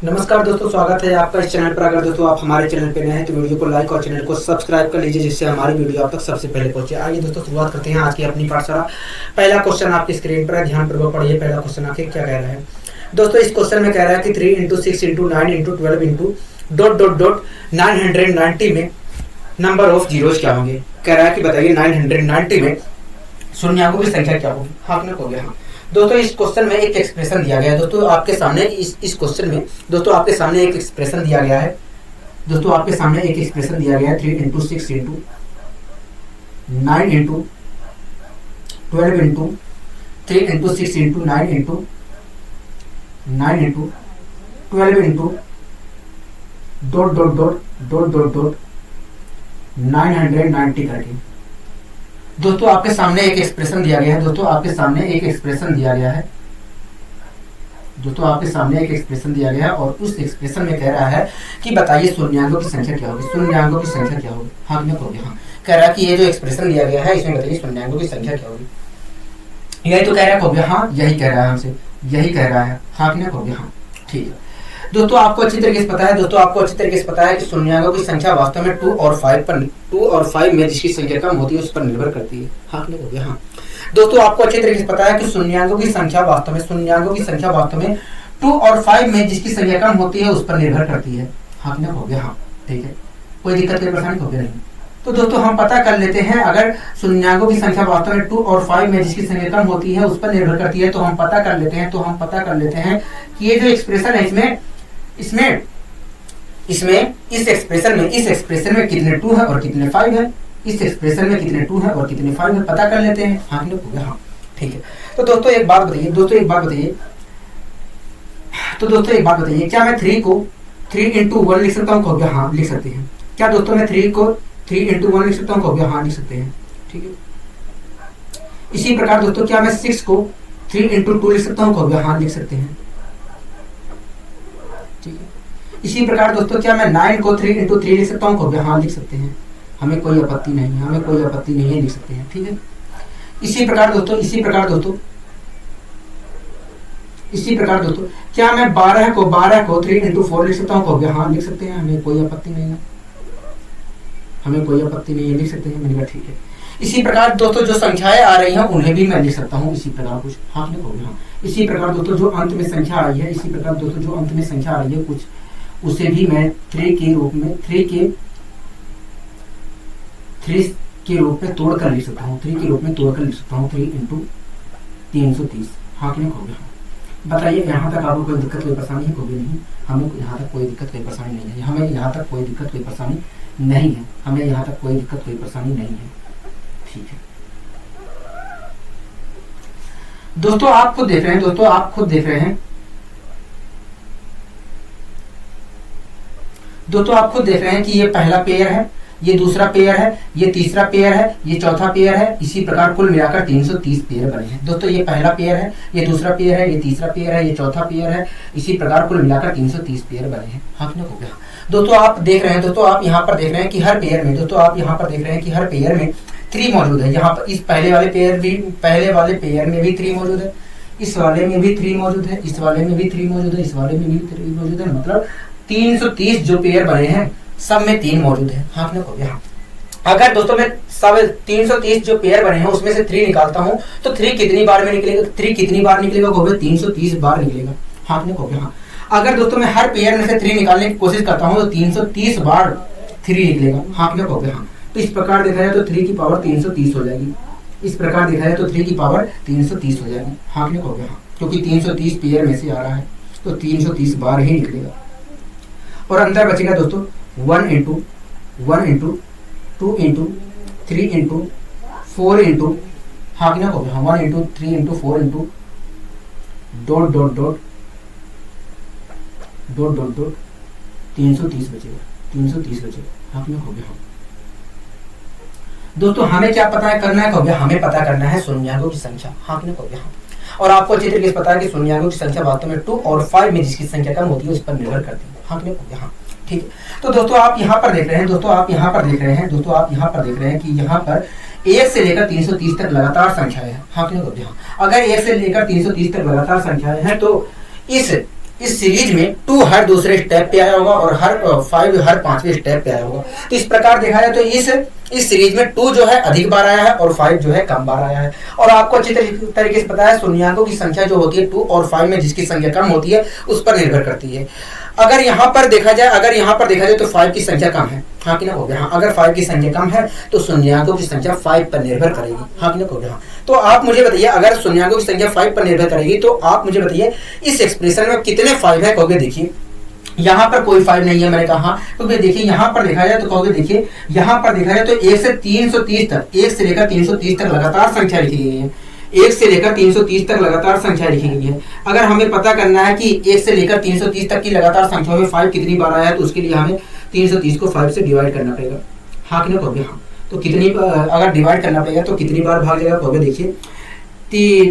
नमस्कार दोस्तों, स्वागत है आपका इस चैनल पर। अगर दोस्तों आप हमारे चैनल पर नए हैं तो वीडियो को लाइक और चैनल को सब्सक्राइब कर लीजिए, जिससे हमारी वीडियो आप तक सबसे पहले पहुंचे। आइए दोस्तों, शुरुआत करते हैं आज की अपनी पाठशाला। पहला क्वेश्चन आपकी स्क्रीन पर है, ध्यानपूर्वक पढ़िए। पहला क्वेश्चन आखिर क्या कह रहा है दोस्तों? इस क्वेश्चन में कह रहा है कि 3 × 6 × 9 × 12 × ... 990 में नंबर ऑफ जीरोज क्या होंगे। कह रहा है कि बताइए 990 में शून्यांकों की संख्या क्या होगी। हाँ ना, हो गया। हाँ दोस्तों, इस क्वेश्चन में एक एक्सप्रेशन दिया गया है। दोस्तों आपके सामने इस क्वेश्चन में दोस्तों आपके सामने एक एक्सप्रेशन दिया गया है। दोस्तों आपके सामने एक एक्सप्रेशन दिया गया है 3 × 6 × 9 × 12 × 3 × 6 × 9 × 12 .. .990 करके। दोस्तों आपके सामने एक एक्सप्रेशन दिया गया है। दोस्तों आपके सामने एक एक्सप्रेशन दिया गया है। दोस्तों आपके सामने एक एक्सप्रेशन दिया गया है और उस एक्सप्रेशन में कह रहा है कि बताइए शून्यांकों की संख्या क्या होगी। शून्यांकों की संख्या क्या होगी? हाँ में होगी। हाँ कह रहा है कि ये जो एक्सप्रेशन दिया गया है इसमें बताइए शून्यांकों की संख्या क्या होगी। यही तो कह रहा है हो गया। हाँ यही कह रहा है हमसे, यही कह रहा है। हाँ कि हो गया। हाँ ठीक है दोस्तों, आपको अच्छी तरीके से पता है। दोस्तों आपको अच्छी तरीके से पता है कि शून्यांकों की संख्या वास्तव में 2 और 5 में जिसकी संख्या कम होती है उस पर निर्भर करती है। हाँ हो गया। हाँ दोस्तों आपको अच्छे तरीके से पता है कि शून्यांकों की संख्या वास्तव में 2 और 5 में जिसकी संख्या कम होती है उस पर निर्भर करती है। हाँ हो गया। हाँ ठीक है, कोई दिक्कत कोई परेशानी हो गया नहीं। तो दोस्तों हम पता कर लेते हैं, अगर शून्यांकों की संख्या वास्तव में 2 और 5 में जिसकी संख्या कम होती है उस पर निर्भर करती है, तो हम पता कर लेते हैं कि ये जो एक्सप्रेशन है इसमें इस एक्सप्रेशन में कितने 2 है और कितने 5 है। इस एक्सप्रेशन में कितने 2 है और कितने 5 है पता कर लेते हैं। हाँ हो गया। हाँ ठीक है। तो दोस्तों एक बात बताइए। क्या मैं 3 को 3 × 1 लिख सकता हूँ? हो गया। हाँ लिख सकते हैं। क्या दोस्तों मैं 3 को 3 × 1 लिख सकता हूँ? हो गया। हाँ लिख सकते हैं। ठीक है। इसी प्रकार दोस्तों क्या मैं 6 को 3 × 2 लिख सकता हूँ? हो गया। हाँ लिख सकते हैं। ठीक है। इसी प्रकार दोस्तों क्या मैं 9 को 3 × 3 लिख सकता हूँ? हो गया। हाँ लिख सकते हैं। हमें कोई आपत्ति नहीं है, लिख सकते हैं। ठीक है। इसी प्रकार दोस्तों क्या मैं 12 को 3 × 4 लिख सकता हूँ? हो गया। हाँ लिख सकते हैं। हमें कोई आपत्ति नहीं है, लिख सकते हैं। मैंने कहा ठीक है। इसी प्रकार दोस्तों जो संख्याएं आ रही हैं उन्हें भी मैं लिख सकता हूँ इसी प्रकार कुछ। हाँ हो गया। हाँ इसी प्रकार दोस्तों जो अंत में संख्या आ रही है कुछ, उसे भी मैं 3 के रूप में 3 के रूप में तोड़ कर लिख सकता हूँ। 3 × 330। हाँ कि नहीं हो गया। बताइए यहाँ तक आपको कोई दिक्कत कोई परेशानी है? कोई नहीं। हमें यहाँ तक कोई दिक्कत कोई परेशानी नहीं है। ठीक है दोस्तों, आप खुद देख रहे हैं। कि ये पहला पेयर है, ये दूसरा पेयर है, ये तीसरा पेयर है, ये चौथा पेयर है। इसी प्रकार कुल मिलाकर 330 पेयर बने हैं। दोस्तों ये पहला पेयर है, ये दूसरा पेयर है, ये तीसरा पेयर है, ये चौथा पेयर है। इसी प्रकार कुल मिलाकर 330 पेयर बने हैं। हाँ हो गया। दोस्तों आप देख रहे हैं, आप यहाँ पर देख रहे हैं कि हर पेयर में 3 मौजूद है। यहाँ पर इस पहले वाले पेयर में भी 3 मौजूद है, इस वाले में भी 3 मौजूद है, इस वाले में भी 3 मौजूद है, इस वाले में भी 3 मौजूद है। मतलब 330 जो पेयर बने हैं सब में 3 मौजूद है। हाँ हो गया। अगर दोस्तों मैं सब 330 जो पेयर बने हैं उसमें से 3 निकालता हूं तो 3 कितनी बार में निकलेगा? 3 कितनी बार निकलेगा? हो गया 330 बार निकलेगा। हाँ हो गया। हाँ अगर दोस्तों मैं हर पेयर में से 3 निकालने की कोशिश करता हूं तो 330 बार 3 निकलेगा। हाँ हो गया। हाँ तो इस प्रकार देखा जाए तो 3 की पावर 330 हो जाएगी। हाँ हो गया। हाँ क्योंकि 330 पेयर में से आ रहा है तो 330 बार ही निकलेगा। और अंदर बचेगा दोस्तों 1 × 2 × 3 × 4 × हाँ हो गया। 1 × 3 × 4 × ... 330 बचेगा। हाँ हो गया। दोस्तों हमें क्या पता है करना है? हो गया। हमें पता करना है शून्यांकों की संख्या। हाँ हो गया। और आपको अच्छी तरीके से पता है कि शून्यांकों की संख्या वास्तव में 2 और 5 में जिसकी संख्या कम होती है उस पर निर्भर करती है। हाँ हो गया। हाँ ठीक है। तो दोस्तों आप यहाँ पर देख रहे हैं कि यहाँ पर 1 से लेकर 330 तक लगातार संख्याएं हैं। हाँ क्यों? हाँ अगर 1 से लेकर 330 तक लगातार संख्याएं हैं तो इस सीरीज में 2 हर दूसरे स्टेप पे आया होगा और हर 5 हर पांचवें स्टेप पे आया होगा। तो इस प्रकार देखा जाए तो इस सीरीज में 2 जो है अधिक बार आया है और 5 जो है कम बार आया है। और आपको अच्छी तरीके से पता है शून्यांकों की संख्या जो होती है 2 और 5 में जिसकी संख्या कम होती है उस पर निर्भर करती है। अगर यहाँ पर देखा जाए तो 5 की संख्या कम है, हाँ कि ना हो गया। हाँ, अगर 5 की संख्या कम है तो शून्यांकों की संख्या 5 पर निर्भर करेगी, हाँ कि ना हो गया। तो आप मुझे बताइए, अगर शून्यांकों की संख्या 5 पर निर्भर करेगी तो आप मुझे बताइए इस एक्सप्रेशन में कितने 5 है। कहोगे देखिए यहाँ पर कोई 5 नहीं है, मैंने कहा। तो देखिए यहाँ पर देखा जाए तो कहोगे देखिए यहाँ पर देखा जाए तो 1 से 330 तक, 1 से लेकर 330 तक लगातार संख्या लिखी गई है। 1 से लेकर 330 तक लगातार संख्या लिखी गई है। अगर हमें पता करना है कि 1 से लेकर 330 तक की लगातार संख्या में 5 कितनी बार आया है तो उसके लिए हमें 330 को 5 से डिवाइड करना पड़ेगा, हाँ कि ना कहोगे। हाँ, तो कितनी अगर डिवाइड करना पड़ेगा तो कितनी बार भाग जाएगा कहोगे देखिए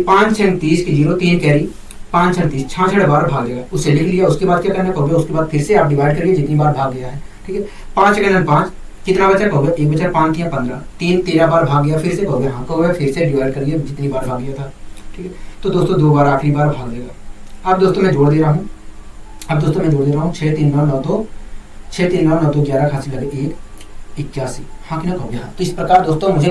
5 6 30 की 0 3 कैरी 5 6 30 66 बार भाग जाएगा। उसे लिख लिया। उसके बाद क्या करना कहोगे, उसके बाद फिर से आप डिवाइड करिए जितनी बार भाग गया है, ठीक है। 5 × 5 कितना बचा कहोगे, 1 बचा, 5 × 15 3 13 बार भाग गया। फिर से कहोगे हाँ, कहोगे फिर से डिवाइड करिए जितनी बार भाग गया था, ठीक है। तो दोस्तों 2 बार आखिरी बार भाग देगा। अब दोस्तों मैं जोड़ दे रहा हूँ 6 3 9 9 2 6 3 9 9 2 11 खासी लगे 1 81, हाँ कि ना कहोगे। हाँ, तो इस प्रकार दोस्तों मुझे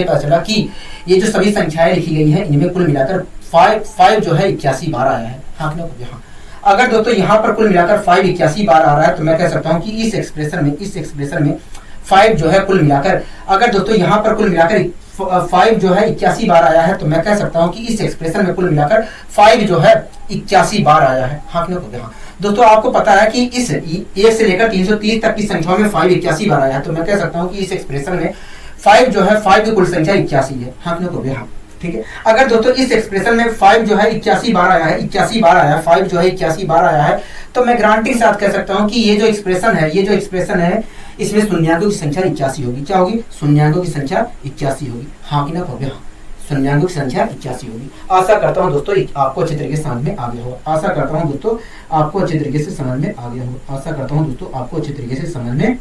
पता चला कि ये जो सभी संख्याएं लिखी गई हैं इनमें कुल मिलाकर 5 जो है 81 बार आया है, हाँ कि ना कहोगे। हाँ, अगर दोस्तों यहाँ पर कुल मिलाकर 5 81 बार आ रहा है तो मैं कह सकता हूँ कि इस एक्सप्रेशन में 5 जो है कुल मिलाकर, अगर दोस्तों यहाँ पर कुल मिलाकर 5 जो है 81 बार आया है तो मैं कह सकता हूँ कि इस एक्सप्रेशन में कुल मिलाकर 5 जो है 81 बार आया है, हाँ कि ना कहोगे। हाँ, दोस्तों आपको पता है कि इस 1 से लेकर 330 तक की संख्याओं में 5 81 बार आया है तो मैं कह सकता हूँ कि इस एक्सप्रेशन में 5 जो है 5 की कुल संख्या 81 है, हाँ कि ना कहोगे। हाँ, ठीक है। अगर दोस्तों इस एक्सप्रेशन में 5 जो है 81 बार आया है 5 जो है 81 बार आया है तो मैं गारंटी के साथ कह सकता हूँ कि ये जो एक्सप्रेशन है इसमें शून्यांकों की संख्या 81 होगी। क्या होगी, शून्यांकों की संख्या 81 होगी, हाँ कि ना कहोगे। हाँ, शून्यांकों की संख्या 81 होगी। आशा करता हूँ दोस्तों आपको अच्छी तरीके से समझ में आ गया होगा। आशा करता हूँ दोस्तों आपको अच्छी तरीके से समझ में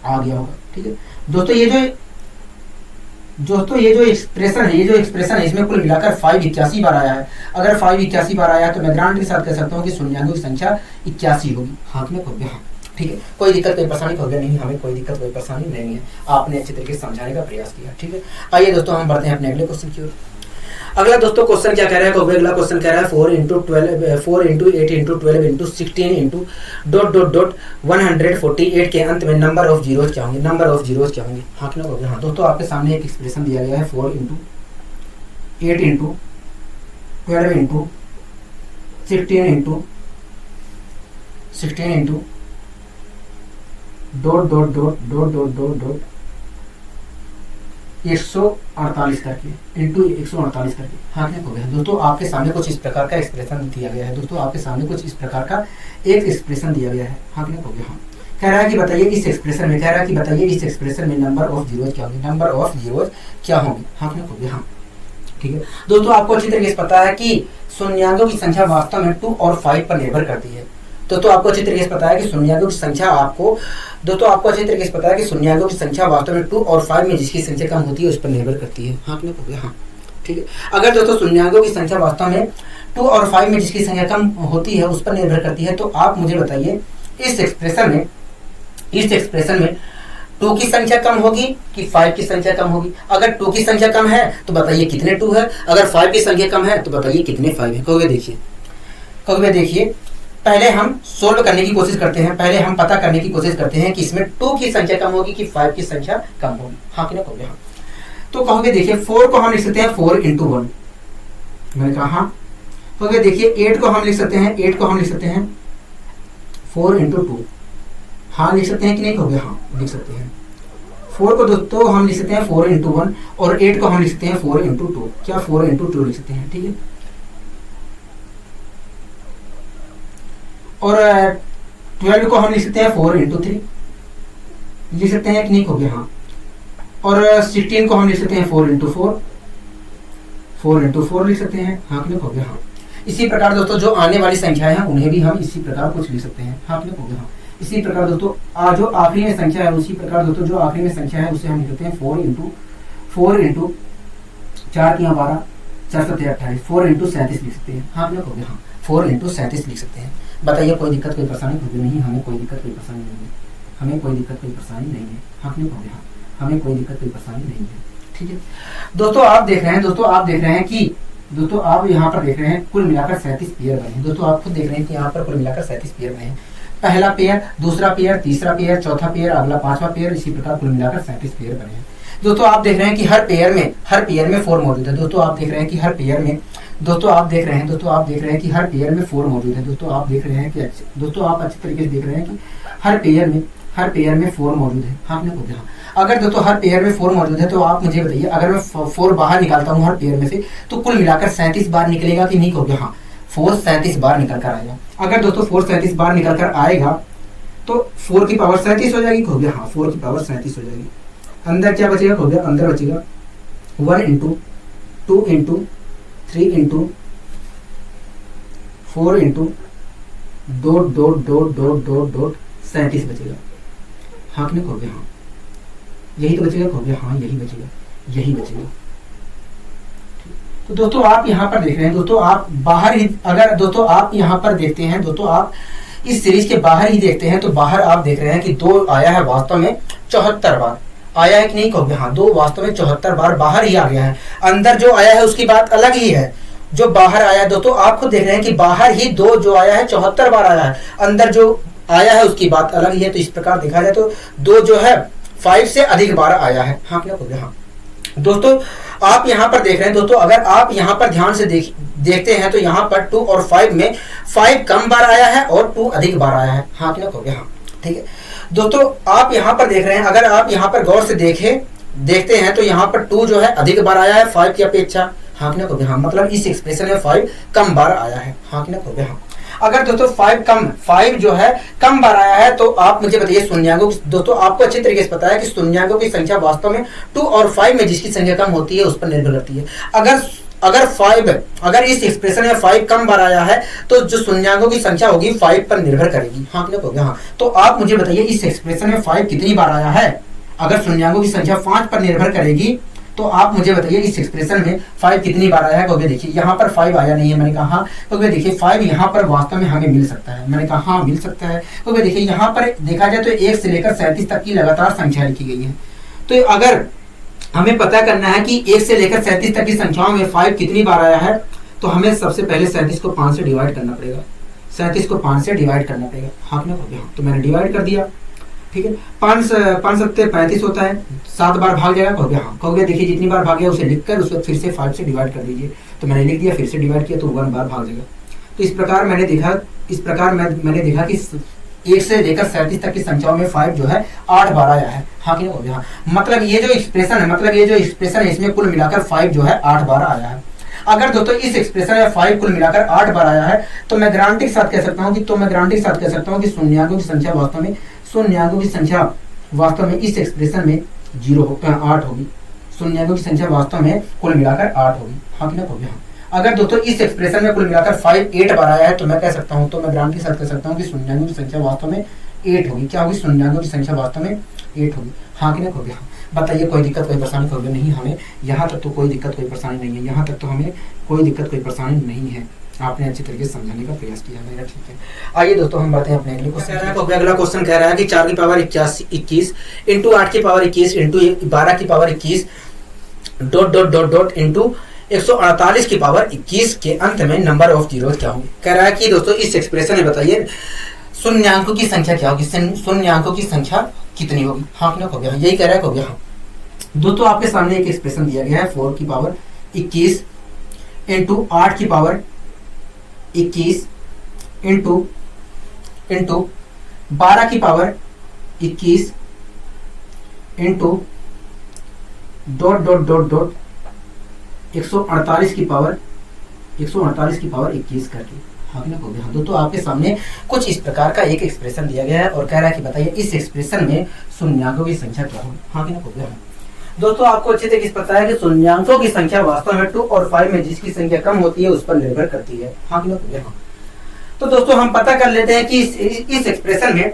आ गया होगा, ठीक है। दोस्तों ये जो एक्सप्रेशन है इसमें कुल मिलाकर 5 81 बार आया है। अगर 5 81 बार आया है तो मैं गारंटी के साथ कह सकता हूँ कि शून्यांकों की संख्या 81 होगी, हाँ कि ना कहोगे। हाँ, ठीक है। कोई दिक्कत कोई परेशानी कहोगे नहीं, हमें कोई दिक्कत कोई परेशानी नहीं है। आपने अच्छे तरीके से समझाने का प्रयास किया, ठीक है। आइए दोस्तों हम बढ़ते हैं अपने अगले क्वेश्चन की ओर। अगला दोस्तों क्वेश्चन क्या कह रहा है कहोगे, अगला क्वेश्चन कह रहा है 4 × 8 × 12 × 16 148 के अंत में नंबर ऑफ जीरोज क्या होंगे, हाँ कि ना कहोगे। हाँ, दोस्तों आपके सामने एक एक्सप्रेशन दिया गया है 4 × 8 × 12 × 16 × $148 करके इंटू 148 करके, हाँ क्या कहोगे। दोस्तों आपके सामने कुछ इस प्रकार का एक्सप्रेशन दिया गया है, हाँ क्या कहोगे। हाँ, कह रहा है कि बताइए इस एक्सप्रेशन में नंबर ऑफ जीरोज क्या होंगे, हाँ क्या कहोगे। हाँ, ठीक है। दोस्तों आपको अच्छी तरीके से पता है कि शून्यांकों की संख्या वास्तव में 2 और 5 पर निर्भर करती है। दोस्तों आपको अच्छी तरीके से पता है कि शून्यांकों की संख्या वास्तव में 2 और 5 में जिसकी संख्या कम होती है उस पर निर्भर करती है, हाँ कि ना कहोगे। हाँ, ठीक है। अगर दोस्तों शून्यांकों की संख्या वास्तव में 2 और 5 में जिसकी संख्या कम होती है उस पर निर्भर करती है तो आप मुझे बताइए इस एक्सप्रेशन में 2 की संख्या कम होगी कि 5 की संख्या कम होगी। अगर 2 की संख्या कम है तो बताइए कितने 2 है, अगर 5 की संख्या कम है तो बताइए कितने 5 है। कहोगे देखिए पहले हम सोल्व करने की कोशिश करते हैं, पहले हम पता करने की कोशिश करते हैं कि इसमें 2 की संख्या कम होगी कि 5 की संख्या कम होगी, हाँ कि ना कहोगे। हाँ, तो कहोगे देखिए 4 को हम लिख सकते हैं 4 × 1, मैंने कहा। हाँ, कहोगे देखिए 8 को हम लिख सकते हैं 4 × 2, हाँ लिख सकते हैं कि नहीं कहोगे। हाँ, लिख सकते हैं। 4 को दोस्तों हम लिख सकते हैं 4 × 1 और 8 को हम लिख सकते हैं 4 × 2, क्या 4 × 2 लिख सकते हैं, ठीक है। और 12 को हम लिख सकते हैं 4 × 3, लिख सकते हैं कि नहीं कहोगे। हाँ, और 16 को हम लिख सकते हैं 4 × 4 लिख सकते हैं, हाँ कि नहीं कहोगे। हाँ, इसी प्रकार दोस्तों जो आने वाली संख्याएं हैं उन्हें भी हम इसी प्रकार कुछ लिख सकते हैं, हाँ कि नहीं कहोगे। हाँ, इसी प्रकार दोस्तों जो आखिरी में संख्या है उसी प्रकार दोस्तों जो आखिरी में संख्या है उसे हम लिख सकते हैं 4 × 4 × 4 × 12 4 × 28 4 × 37 लिख सकते हैं, हाँ कि नहीं कहोगे। हाँ, 4 इंटू 37 लिख सकते हैं। बताइए कोई दिक्कत कोई परेशानी होगी नहीं, हमें कोई दिक्कत कोई परेशानी नहीं है, हमें कोई दिक्कत कोई परेशानी नहीं है। हाँ क्यों हो गया, हमें कोई दिक्कत कोई परेशानी नहीं है। ठीक है दोस्तों, आप देख रहे हैं कि दोस्तों आप यहाँ पर देख रहे हैं कुल मिलाकर 37 पेयर बने। दोस्तों आप खुद देख रहे हैं कि यहाँ पर कुल मिलाकर 37 पेयर बने। पहला पेयर, दूसरा पेयर, तीसरा पेयर, चौथा पेयर, अगला पांचवा पेयर, इसी प्रकार कुल मिलाकर 37 पेयर बने हैं। दोस्तों आप देख रहे हैं कि हर पेयर में 4 मौजूद है। दोस्तों आप देख रहे हैं कि हर पेयर में कि हर पेयर में 4 मौजूद है। दोस्तों आप देख रहे हैं कि दोस्तों आप अच्छे तरीके से देख रहे हैं कि हर पेयर में 4 मौजूद है। हाँ आपने बोला, अगर दोस्तों हर पेयर में 4 मौजूद है तो आप मुझे बताइए, अगर मैं 4 बाहर निकालता हूँ हर पेयर में से तो कुल मिलाकर 37 बार निकलेगा कि नहीं होगा? हाँ 4 37 बार निकल कर आएगा। अगर दोस्तों 4 37 बार निकल कर आएगा तो 4 की पावर 37 हो जाएगी। हो गया, हाँ 4 की पावर 37 हो जाएगी। अंदर क्या बचेगा? हो गया, अंदर बचेगा 1 into 2 into 3 into 4 into dot dot dot dot dot dot 37 बचेगा। हाँ कि नहीं? हो गया, हाँ यही तो बचेगा। हो गया, हाँ यही बचेगा। तो दोस्तों आप यहाँ पर देख रहे हैं, दोस्तों आप बाहर ही, अगर दोस्तों आप यहाँ पर देखते हैं, दोस्तों आप इस सीरीज के बाहर ही देखते हैं तो बाहर आप देख रहे हैं कि 2 आया है वास्तव में 74 बार आया है कि नहीं? कहोगे हाँ 2 वास्तव में 74 बार बाहर ही आ गया है। अंदर जो आया है उसकी बात अलग ही है, जो बाहर आया है दोस्तों आप खुद देख रहे हैं कि बाहर ही 2 जो आया है 74 बार आया है, अंदर जो आया है उसकी बात अलग ही है। तो इस प्रकार देखा जाए तो 2 जो है 5 से अधिक बार आया है। हाँ क्या बोल रहे? हाँ दोस्तों आप यहाँ पर देख रहे हैं, दोस्तों अगर आप यहाँ पर ध्यान से देखते हैं तो यहाँ पर 2 और 5 में 5 कम बार आया है और 2 अधिक बार आया है। हाँ क्या हो गया? हाँ ठीक है दोस्तों आप यहाँ पर देख रहे हैं, अगर आप यहाँ पर गौर से देखते हैं तो यहाँ पर 2 जो है अधिक बार आया है 5 की अपेक्षा। हाँ कि ना? हाँ मतलब इस एक्सप्रेशन में 5 कम बार आया है। हाँ कि ना? हाँ अगर दोस्तों 5 जो है कम बार आया है तो आप मुझे बताइए शून्यांकों। दोस्तों आपको अच्छी तरीके से पता है कि शून्यांकों की संख्या वास्तव में 2 और 5 में जिसकी संख्या कम होती है उस पर निर्भर करती है। अगर इस एक्सप्रेशन में 5 कम बार आया है तो जो शून्यांकों की संख्या होगी 5 पर निर्भर करेगी। हाँ क्लियर हो गया? हाँ तो आप मुझे बताइए इस एक्सप्रेशन में 5 कितनी बार आया है? अगर शून्यांकों की संख्या 5 पर निर्भर करेगी तो आप मुझे बताइए इस एक्सप्रेशन में 5 कितनी बार आया है? क्योंकि देखिए यहाँ पर 5 आया नहीं है, मैंने कहा हाँ क्योंकि देखिए 5 यहाँ पर वास्तव में हमें मिल सकता है। मैंने कहा हाँ मिल सकता है क्योंकि देखिए यहाँ पर देखा जाए तो 1 से लेकर 37 तक की लगातार संख्या लिखी गई है। तो अगर हमें पता करना है कि 1 से लेकर 37 तक की संख्याओं में 5 कितनी बार आया है तो हमें सबसे पहले 37 को 5 से डिवाइड करना पड़ेगा। 37 को 5 से डिवाइड करना पड़ेगा। हाँ ना? तो मैंने डिवाइड कर दिया। ठीक है, 5 7 35 होता है, 7 बार भाग जाएगा। कहोगे हाँ, कहोगे देखिए जितनी बार भाग गया उसे लिखकर उसको फिर से 5 से डिवाइड कर दीजिए। तो मैंने लिख दिया, फिर से डिवाइड किया तो 1 बार भाग जाएगा। तो इस प्रकार मैंने देखा कि 1 से लेकर 37 तक की संख्याओं में 5 जो है 8 बार आया है। हाँ कि नहीं? हाँ मतलब ये जो एक्सप्रेशन है इसमें कुल मिलाकर 5 जो है 8 बार आया है। अगर दोस्तों इस एक्सप्रेशन में 5 कुल मिलाकर 8 बार आया है तो मैं गारंटी के साथ कह सकता हूँ कि शून्यांकों की संख्या वास्तव में इस एक्सप्रेशन में 8 होगी। शून्यांकों की संख्या वास्तव में कुल मिलाकर 8 होगी। हाँ कि ना? हाँ अगर दोस्तों इस एक्सप्रेशन में कुल मिलाकर 8 बार आया है तो मैं गारंटी के साथ कह सकता हूँ कि शून्यांकों की संख्या वास्तव में 8 होगी। क्या होगी? शून्यांकों की संख्या वास्तव में 8 होगी। हाँ कि ना? हाँ बताइए कोई दिक्कत कोई परेशानी होगी नहीं? हमें यहाँ तक तो कोई दिक्कत कोई परेशानी नहीं है। यहाँ तक तो हमें कोई दिक्कत कोई परेशानी नहीं है। आपने अच्छी तरीके से समझाने का प्रयास किया मेरा। ठीक है, आइए दोस्तों हम बढ़ते हैं अपने अगले क्वेश्चन। अगला क्वेश्चन कह रहा है कि 4 की पावर 21 इंटू 8 की पावर 21 इंटू 12 की power 21 dot dot dot dot into 148 की पावर 21 के अंत में नंबर ऑफ जीरोस क्या होंगे। कह रहा है कि दोस्तों इस एक्सप्रेशन में बताइए शून्यांकों की संख्या क्या होगी, शून्यांकों की संख्या कितनी होगी। हाँ कि ना? हो गया, यही कह रहा है। हो गया, हाँ दोस्तों आपके सामने एक एक्सप्रेशन दिया गया है 4 की पावर 21 इंटू 8 की पावर 21 इंटू 12 की power 21 into dot dot dot dot 148 की पावर 21 करके। हाँ कि ना? हो गया, हाँ दोस्तों आपके सामने कुछ इस प्रकार का एक एक्सप्रेशन दिया गया है और कह रहा है कि बताइए इस एक्सप्रेशन में शून्यांकों की संख्या क्या होगी। हाँ कि ना? हो गया, दोस्तों आपको अच्छे तरीके से पता है कि शून्यांकों की संख्या वास्तव में 2 और 5 में जिसकी संख्या कम होती है उस पर निर्भर करती है। हाँ कि ना? तो दोस्तों हम पता कर लेते हैं कि इस एक्सप्रेशन में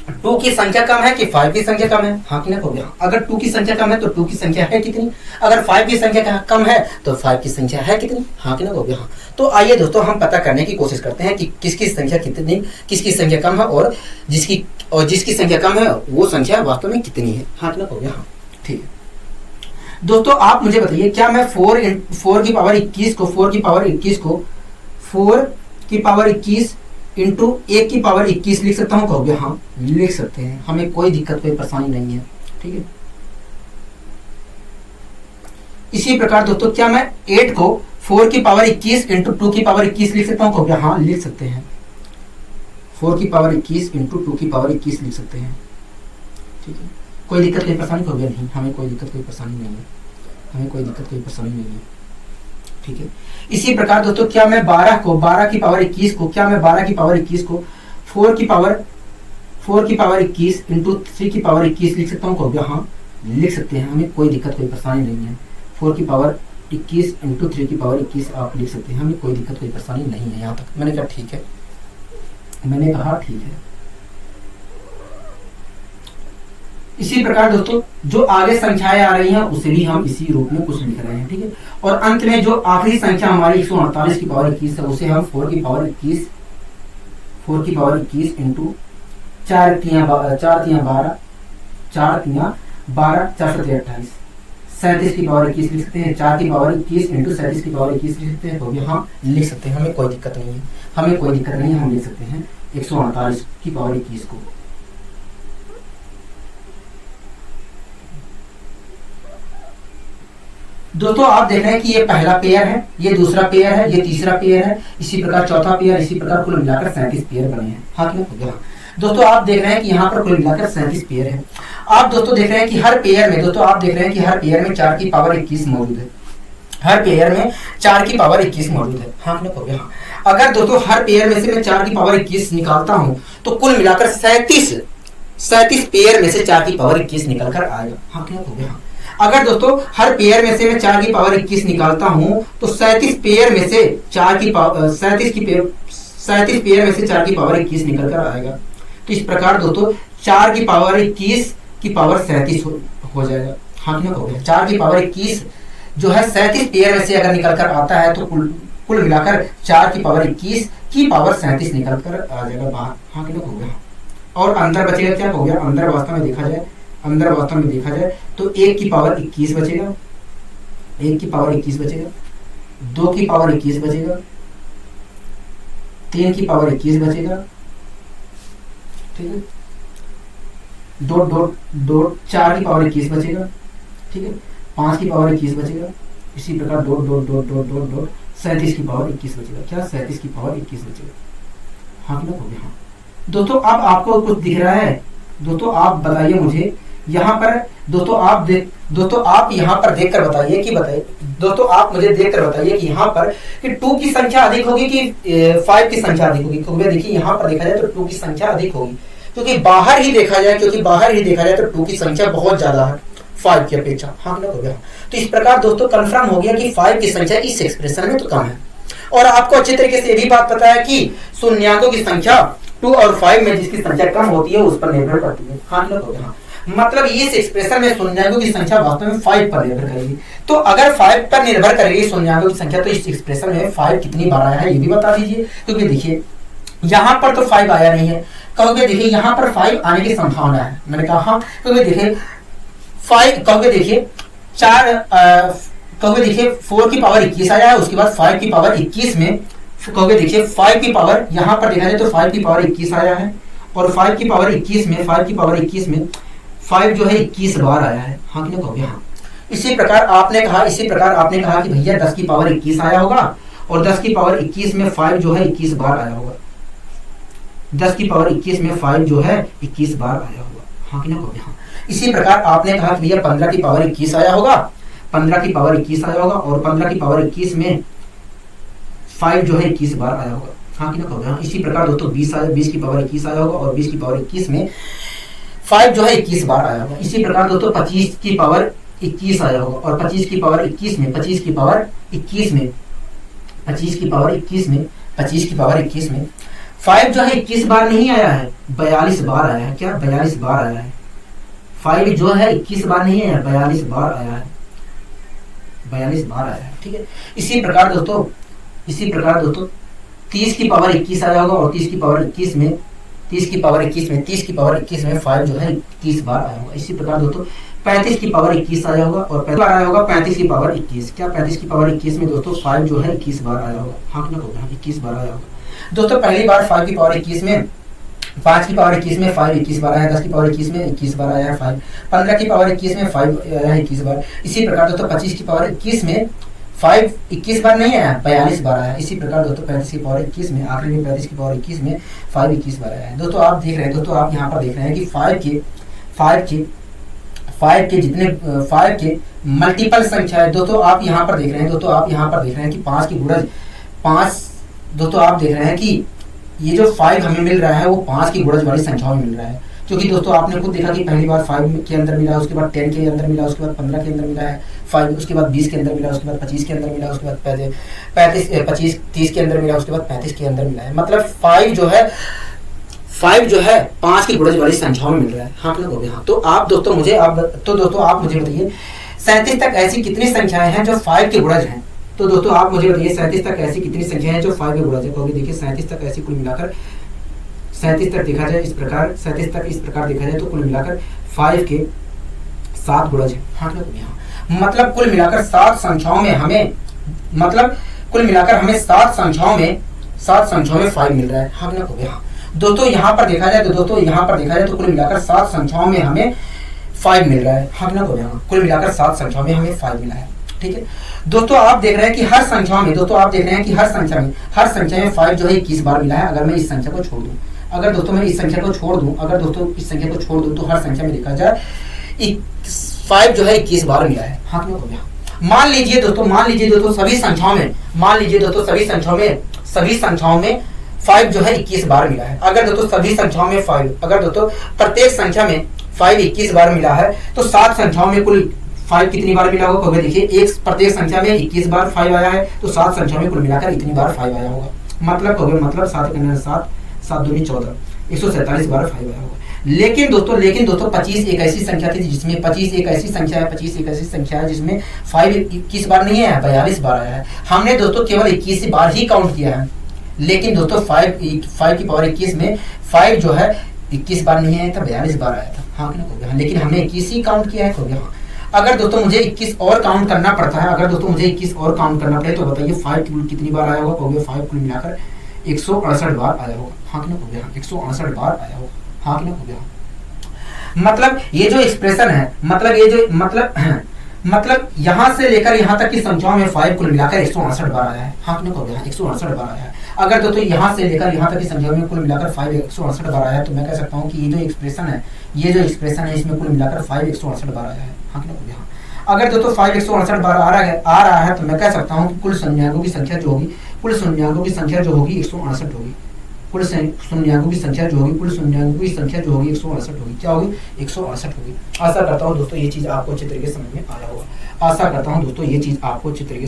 2 की संख्या कम है कि 5 की संख्या कम है, हाँ कि ना कहोगे हाँ। अगर 2 की संख्या कम है तो 2 की संख्या है कितनी, अगर 5 की संख्या कम है तो 5 की संख्या है कितनी, हाँ कि ना कहोगे हाँ। तो आइए दोस्तों हम पता करने की कोशिश करते हैं कि किसकी संख्या कितनी, किसकी संख्या कम है और जिसकी संख्या कम है वो संख्या वास्तव में कितनी है, हाँ कि ना कहोगे हाँ। ठीक है दोस्तों, आप मुझे बताइए क्या मैं 4 की पावर 21 को 4 की पावर 21 इंटू 1 की पावर 21 लिख सकता हूँ, कहोगे हाँ लिख सकते हैं, हमें कोई दिक्कत कोई परेशानी नहीं है। ठीक है, इसी प्रकार दोस्तों क्या मैं 8 को 4 की पावर 21 इंटू 2 की पावर 21 लिख सकता हूँ, कहोगे हाँ लिख सकते हैं, 4 की पावर 21 इंटू 2 की पावर 21 लिख सकते हैं। ठीक है, कोई दिक्कत कोई परेशानी, कहोगे नहीं हमें कोई दिक्कत कोई परेशानी नहीं है, हमें कोई दिक्कत कोई परेशानी नहीं है। ठीक है, इसी प्रकार दोस्तों क्या मैं 12 की पावर 21 को 4 की पावर 21 इंटू 3 की पावर 21 लिख सकता हूँ, कहोगे हाँ लिख सकते हैं, हमें कोई दिक्कत कोई परेशानी नहीं है। 4 की पावर 21 इंटू 3 की पावर 21 आप लिख सकते हैं, हमें कोई दिक्कत कोई परेशानी नहीं है। यहाँ तक मैंने कहा ठीक है, मैंने कहा ठीक है। इसी प्रकार दोस्तों जो आगे संख्याएं आ रही हैं उसे भी हम इसी रूप में कुछ लिख रहे हैं। ठीक है, और अंत में जो आखिरी संख्या हमारी 148 की पावर 21 है उसे हम 4 की पावर 21 इंटू 4 तियां 12 4 4 28 37 की पावर 21 लिख सकते हैं, 4 की पावर 21 इंटू 37 की पावर 21 लिख सकते हैं, तो भी हम लिख सकते हैं, हमें कोई दिक्कत नहीं है, हमें कोई दिक्कत नहीं है, हम लिख सकते हैं 148 की पावर 21 को। दोस्तों आप देख रहे हैं कि ये पहला पेयर है, ये दूसरा पेयर है, ये तीसरा पेयर है, इसी प्रकार चौथा पेयर, इसी प्रकार कुल मिलाकर 37 पेयर बने हैं, हाँ कि नहीं? दोस्तों आप देख रहे हैं कि यहाँ पर कुल मिलाकर 37 पेयर है। आप दोस्तों देख रहे हैं कि हर पेयर में 4 की पावर 21 मौजूद है, हर पेयर में 4 की पावर 21 मौजूद है, हाँ कि नहीं? हाँ, अगर दोस्तों हर पेयर में से मैं 4 की पावर 21 निकालता हूँ तो कुल मिलाकर 37 पेयर में से 4 की पावर 21 निकल कर आएगा, हाँ कि नहीं? हाँ, अगर दोस्तों हर पेयर में से मैं 4 की पावर 21 निकालता हूं तो 37 पेयर में से 4 की पावर 37 पेयर में से 4 की पावर 21 निकल कर आएगा। तो इस प्रकार दोस्तों 4 की पावर 21 की पावर 37 हो जाएगा, हाँ कि नहीं? 4 की पावर 21 जो है 37 पेयर में से अगर निकल कर आता है तो कुल मिलाकर 4 की पावर 21 की पावर 37 निकल कर आ जाएगा बाहर, हाँ कि नहीं? और अंदर बचेगा क्या, हो गया अंदर वास्तव में देखा जाए तो 1 की पावर 21 बचेगा, 1 की पावर 21 बचेगा, 2 की पावर 21 बचेगा, 3 की पावर 21 बचेगा, ठीक है, 4 की पावर 21 बचेगा, ठीक है, 5 की पावर 21 बचेगा, इसी प्रकार 37 की पावर 21 बचेगा, क्या 37 की पावर 21 बचेगा, हाँ कि ना? हो गया। हाँ दोस्तों अब आपको कुछ दिख रहा है, दोस्तों आप बताइए मुझे यहाँ पर, दोस्तों आप यहाँ पर देखकर बताइए कि दोस्तों आप मुझे देखकर बताइए कि यहाँ पर कि 2 की संख्या अधिक होगी कि 5 की संख्या अधिक होगी, क्योंकि देखिए यहाँ पर देखा जाए तो 2 की संख्या अधिक होगी, क्योंकि बाहर ही देखा जाए तो 2 की संख्या बहुत ज्यादा है 5 की अपेक्षा, हाँ ना? हो गया। तो इस प्रकार दोस्तों कंफर्म हो गया कि 5 की संख्या इस एक्सप्रेशन में तो कम है। और आपको अच्छे तरीके से ये भी बात पता है कि शून्याकों की संख्या 2 और 5 में जिसकी संख्या कम होती है उस पर निर्भर करती है, हाँ ना? हो गया। मतलब इस एक्सप्रेशन में शून्याकों की संख्या वास्तव में 5 पर निर्भर करेगी। तो अगर 5 पर निर्भर करेगी शून्याकों की संख्या तो इस एक्सप्रेशन में 5 कितनी बार आया है ये भी बता दीजिए, क्योंकि देखिए यहाँ पर तो 5 आया नहीं है, कहोगे देखिए यहाँ पर 5 आने की संभावना है, मैंने कहा हाँ, क्योंकि देखिए 5 कहोगे देखिए 4 की पावर 21 आया है, उसके बाद 5 की पावर 21 में कहोगे देखिए 5 की पावर यहाँ पर देखा जाए तो 5 की पावर 21 आया है, और 5 की पावर 21 में 5 जो है 21 बार आया है, हाँ कि नहीं? कहोगे हाँ। इसी प्रकार आपने कहा कि भैया 10 की पावर 21 आया होगा, और 10 की पावर 21 में 5 जो है 21 बार आया होगा, 10 की पावर 21 में 5 जो है 21 बार आया होगा, हाँ कि नहीं? कहोगे हाँ। इसी प्रकार आपने कहा कि भैया 15 की पावर 21 आया होगा, 15 की पावर 21 आया होगा, और 15 की पावर 21 में 5 जो है 21 बार आया होगा, हाँ कि नहीं? कहोगे हाँ। इसी प्रकार दोस्तों 20 की पावर 21 आया होगा, और 20 की पावर 21 में 5 जो है 21 बार आया होगा। इसी प्रकार दोस्तों 25 की पावर 21 आया होगा, और 25 की पावर 21 में 25 की पावर 21 में 5 जो है 21 बार नहीं आया है, 42 बार आया है। क्या 42 बार आया है। 5 जो है 21 बार नहीं आया, 42 बार आया है, 42 बार आया है। ठीक है, इसी प्रकार दोस्तों 30 की पावर 21 आया होगा और 30 की पावर 21 में 5 जो है 21 बार आया होगा। इसी प्रकार दोस्तों 35 की पावर 21 आया होगा और 35 बार आया होगा 35 की पावर 21। क्या 35 की पावर 21 में दोस्तों 5 जो है 21 बार आया होगा। हाँ ना होगा, 21 बार आया होगा। दोस्तों पहली बार 5 की पावर 21 में 5 की पावर 21 में 5 21 बार आया, 10 की पावर 21 में 21 बार आया है 5, 15 की पावर 21 में 5 आया है 21 बार। इसी प्रकार दोस्तों 25 की पावर 21 में 5 21 बार नहीं आया, 42 बार आया। इसी प्रकार दोस्तों 35 की पावर 21 में आखिरी में 35 की पावर 21 में 5 21 बार आया है। दोस्तों आप देख रहे हैं, दोस्तों आप यहाँ पर देख रहे हैं कि 5 के मल्टीपल संख्या है। दोस्तों आप यहाँ पर देख रहे हैं, कि 5 की गुणज 5। दोस्तों आप देख रहे हैं कि ये जो 5 हमें मिल रहा है वो 5 की गुणज वाली संख्याओं में मिल रहा है, क्योंकि दोस्तों आपने खुद देखा कि पहली बार 5 के अंदर मिला, उसके बाद 10 के अंदर मिला, उसके बाद 15 के अंदर मिला है 5, उसके बाद 20 के अंदर मिला, उसके बाद 25 के अंदर मिला, उसके बाद 30 के अंदर मिला, उसके बाद 35 के अंदर मिला है। मतलब 5 जो है 5 की गुणज वाली संख्याओं में मिल रहा है। हाँ हो गया। हाँ, तो दोस्तों आप मुझे बताइए 37 तक ऐसी कितनी संख्याएं हैं जो 5 के गुणज हैं। तो दोस्तों आप मुझे बताइए 37 तक ऐसी कितनी संख्याएं हैं जो 5 के गुणज है। क्योंकि देखिए 37 तक ऐसी कुल मिलाकर 37 तक देखा जाए इस प्रकार, 37 तक इस प्रकार देखा जाए तो कुल मिलाकर 5 के 7 गुणज है। हाँ मतलब कुल मिलाकर 7 संख्याओं में हमें 7 संख्याओं में 5 मिल रहा है। हाँ हो गया। दोस्तों यहाँ पर देखा जाए तो कुल मिलाकर 7 संख्याओं में हमें 5 मिल रहा है। हाँ हो गया। कुल मिलाकर 7 संख्याओं में हमें 5 मिला है। ठीक है दोस्तों, आप देख रहे हैं कि हर संख्या में 5 जो है 21 बार मिला है। अगर मैं इस संख्या को छोड़ दूं, अगर दोस्तों इस संख्या को छोड़ दूं तो हर संख्या में देखा जाए 5 जो है 21 बार मिला है। हाँ हो गया। मान लीजिए दोस्तों सभी संख्याओं में 5 जो है 21 बार मिला है। अगर दोस्तों सभी संख्याओं में 5, अगर दोस्तों प्रत्येक संख्या में 5 21 बार मिला है तो 7 संख्याओं में कुल 5 कितनी बार मिला होगा। क्योंकि देखिए एक प्रत्येक संख्या में 21 बार 5 आया है तो 7 संख्या में कुल मिलाकर इतनी बार 5 आया होगा। मतलब हो गया, मतलब 7 दूनी 14, 147 बार 5 आया होगा। लेकिन दोस्तों 25 एक ऐसी संख्या थी जिसमें 25 एक ऐसी संख्या है जिसमें 5 21 बार नहीं आया, 42 बार आया है। हमने दोस्तों केवल 21 बार ही काउंट किया है। लेकिन दोस्तों 5 की पावर 21 में 5 जो है 21 बार नहीं आया था, 42 बार आया था। हाँ हो गया। लेकिन हमने 21 ही काउंट किया है। हो गया। अगर दोस्तों मुझे 21 और काउंट करना पड़ता है, तो बताइए 5 कितनी बार आया होगा। हो गया 5 कुल मिलाकर 168 बार आया होगा। हाँ हो गया। 168 बार आया होगा। हाँ हो गया। मतलब ये जो एक्सप्रेशन है, मतलब यहाँ से लेकर यहाँ तक की संख्याओं में 5 कुल मिलाकर 168 बार आया है। हाँ हो गया। 168 बार आया है। अगर दोस्तों यहाँ से लेकर यहाँ तक की संख्याओं में कुल मिलाकर 5 168 बार आया है तो मैं कह सकता हूँ कि ये जो एक्सप्रेशन है इसमें कुल मिलाकर 5 168 बार आया है। हाँ हो गया। अगर दोस्तों 5 168 बार आ रहा है तो मैं कह सकता हूँ कि कुल संख्याओं की संख्या जो होगी 168 होगी। कुल संख्याओं की संख्या जो होगी 168 होगी। क्या होगी? 168 होगी। आशा करता हूँ दोस्तों ये चीज आपको अच्छे तरीके से समझ में आया होगा। आशा करता हूँ दोस्तों ये चीज आपको अच्छे तरीके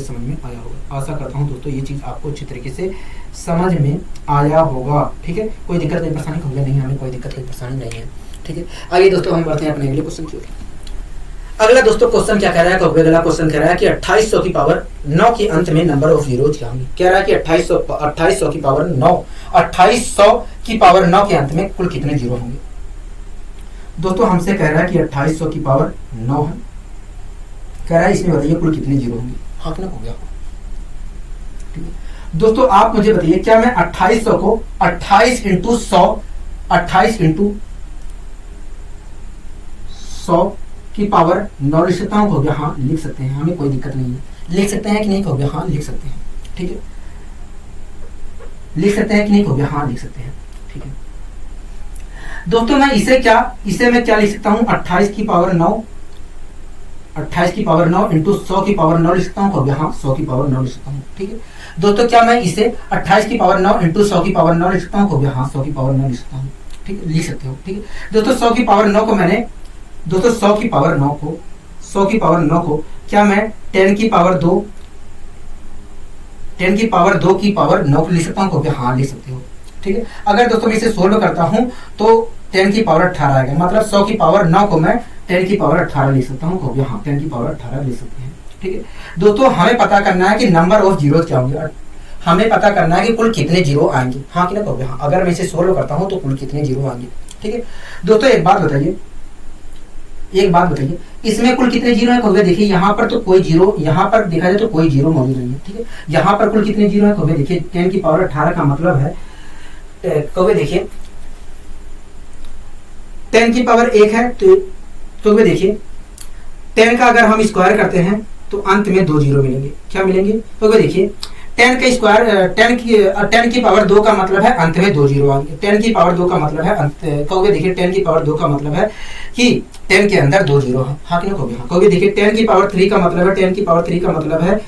से समझ में आया होगा। ठीक है, कोई दिक्कत नहीं परेशानी होगी नहीं, हमें कोई दिक्कत कोई परेशानी नहीं है। ठीक है, आइए दोस्तों हम बढ़ते हैं अपने अगले क्वेश्चन की ओर। अगला दोस्तों क्वेश्चन क्या कह रहा है? अगला क्वेश्चन कह रहा है कि 2800 की पावर 9 के अंत में नंबर ऑफ जीरोज क्या होंगे। कह रहा है कि 2800 की पावर 9 के अंत में कुल कितने जीरो होंगे। दोस्तों हमसे कह रहा है कि 2800 की पावर 9 है, कह रहा है इसमें बताइए कुल कितने जीरो होंगे। हाँ कितना हो गया? ठीक है दोस्तों आप मुझे बताइए, क्या मैं 2800 को 28 इंटू 100 की पावर 9 लिख सकता हूँ? हो गया। हाँ लिख सकते हैं, हमें कोई दिक्कत नहीं है। लिख सकते हैं कि नहीं? हो गया। हाँ लिख सकते हैं। ठीक है, लिख सकते हैं कि नहीं? हो गया। हाँ लिख सकते हैं। ठीक है दोस्तों मैं इसे मैं क्या लिख सकता हूँ? 28 की पावर 9 इंटू 100 की पावर 9 लिख सकता हूँ। हो गया। हाँ 100 की पावर 9 लिख सकता हूँ। ठीक है दोस्तों, क्या मैं इसे 28 की पावर 9 इंटू 100 की पावर 9 लिख सकता हूँ? हो गया। हाँ 100 की पावर 9 लिख सकता हूँ। ठीक है, लिख सकते हो। ठीक है दोस्तों 100 की पावर 9 को मैंने 100 की पावर 9 को क्या मैं 10 की पावर 2 की पावर 9 लिख सकता हूँ? हाँ लिख सकते हो। ठीक है। अगर दोस्तों मैं इसे सोल्व करता हूं तो 10 की पावर 18 आएगा, मतलब 100 की पावर 9 को मैं 10 की पावर 18 लिख सकता हूँ। हो गया, हाँ 10 की पावर 18 लिख सकते हैं। ठीक है दोस्तों, हमें पता करना है कि नंबर ऑफ जीरो क्या होंगे, हमें पता करना है कि कुल कितने जीरो आएंगे। हाँ कि ना कहोगे, हाँ अगर मैं इसे सोल्व करता हूँ तो कुल कितने जीरो आएंगे। ठीक है दोस्तों, एक बात बताइए, इसमें कुल कितने जीरो है कहोगे। देखिए यहाँ पर तो कोई जीरो, यहाँ पर देखा जाए तो कोई जीरो मौजूद नहीं है। ठीक है, यहाँ पर कुल कितने जीरो है कहोगे। देखिए 10 की पावर 18 का मतलब है कहोगे, देखिए 10 की पावर 1 है तो कहोगे देखिए 10 का अगर हम स्क्वायर करते हैं तो अंत में 2 जीरो मिलेंगे। क्या मिलेंगे कहोगे, देखिए 10 का स्क्वायर 10 की पावर 2 का मतलब है अंत में 2 जीरो आएंगे। 10 की पावर 2 का मतलब है कहोगे, देखिए 10 की पावर 2 का मतलब है कि 10 के अंदर 2 जीरो है। हाँ कि ना कहोगे, हाँ कहोगे देखिए 10 की पावर 3 का मतलब है, 10 की पावर 3 का मतलब है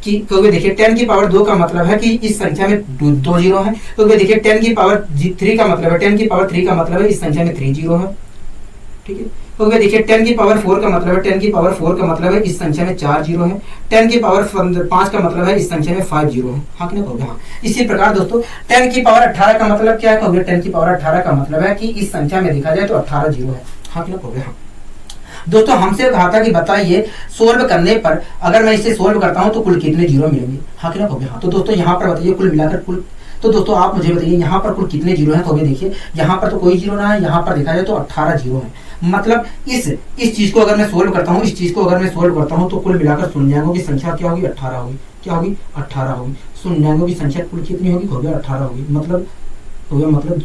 कि कहोगे देखिए 10 की पावर 2 का मतलब है कि इस संख्या में 2 जीरो है। कहोगे देखिए 10 की पावर 3 का मतलब है, 10 की पावर 3 का मतलब है इस संख्या में 3 जीरो है। ठीक है, तो देखिए 10 की पावर 4 का मतलब है, 10 की पावर 4 का मतलब है इस संख्या में 4 जीरो है। 10 की पावर 5 का मतलब है इस संख्या में 5 जीरो है। हाँ कि नहीं कहोगे, हाँ। इसी प्रकार दोस्तों 10 की पावर 18 का मतलब क्या है कहोगे, 10 की पावर 18 का मतलब है कि इस संख्या में देखा जाए तो 18 जीरो है। हाँ कि नहीं कहोगे, हाँ। दोस्तों हमसे कहा था कि बताइए सोल्व करने पर अगर मैं इसे सोल्व करता हूं तो कुल कितने जीरो मिलेंगे। हाँ कि नहीं कहोगे, हाँ। तो दोस्तों यहाँ पर बताइए कुल मिलाकर कुल, तो दोस्तों आप मुझे बताइए यहाँ पर कुल कितने जीरो हैं कहोगे। देखिए यहाँ पर तो कोई जीरो ना है, यहाँ पर देखा जाए तो 18 जीरो है। मतलब इस चीज को अगर मैं सोल्व करता हूँ, इस चीज को अगर मैं सोल्व करता हूँ तो कुल मिलाकर शून्यांकों की संख्या क्या होगी, 18 होगी। क्या होगी, 18 होगी। शून्यांकों की संख्या कुल कितनी होगी कहोगे, 18 होगी। मतलब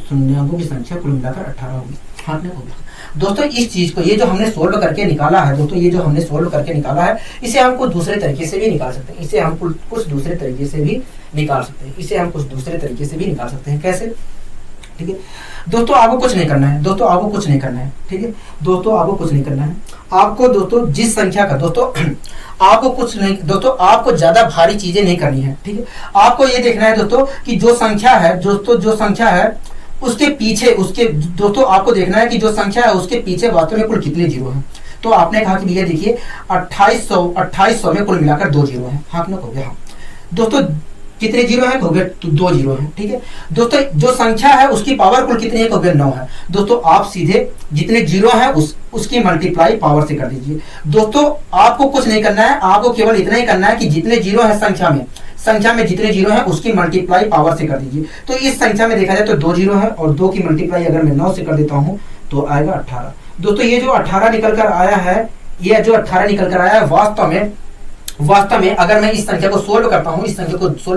शून्यांकों की संख्या कुल मिलाकर 18 होगी। हाँ नहीं होगा दोस्तों, इस चीज को ये जो हमने सोल्व करके निकाला है दोस्तों, ये जो हमने सोल्व करके निकाला है इसे हम कुछ दूसरे तरीके से भी निकाल सकते हैं। इसे हम कुछ दूसरे तरीके से भी निकाल सकते हैं। इसे हम कुछ दूसरे तरीके से भी निकाल सकते हैं। कैसे, ठीक है दोस्तों, आपको कुछ नहीं करना है। दोस्तों आपको कुछ नहीं करना है। ठीक है दोस्तों, आपको कुछ नहीं करना है। आपको दोस्तों जिस संख्या का दोस्तों आपको कुछ नहीं, दोस्तों आपको ज्यादा भारी चीजें नहीं करनी है। ठीक है, आपको ये देखना है दोस्तों कि जो संख्या है दोस्तों, जो संख्या है उसके पीछे उसके दोस्तों आपको देखना है कि जो संख्या है उसके पीछे वास्तव में कुल कितने जीरो हैं। तो आपने कहा कि भैया देखिए 2800 में कुल मिलाकर 2 जीरो है। हाँ ना कहोगे, हाँ। दोस्तों कितने जीरो है कहोगे, तो 2 जीरो है। ठीक है दोस्तों, जो संख्या है उसकी पावर कुल कितनी है कहोगे, 9 है। दोस्तों आप सीधे जितने जीरो है उसकी मल्टीप्लाई पावर से कर दीजिए। दोस्तों आपको कुछ नहीं करना है, आपको केवल इतना ही करना है कि जितने जीरो है संख्या में जितने जीरो है उसकी मल्टीप्लाई पावर से कर दीजिए। तो इस संख्या में देखा जाए तो 2 जीरो है और 2 की मल्टीप्लाई अगर मैं 9 से कर देता हूं तो आएगा 18। दोस्तों ये जो 18 निकल कर आया है, ये जो 18 निकल कर आया है वास्तव में अगर मैं इस संख्या को सोल्व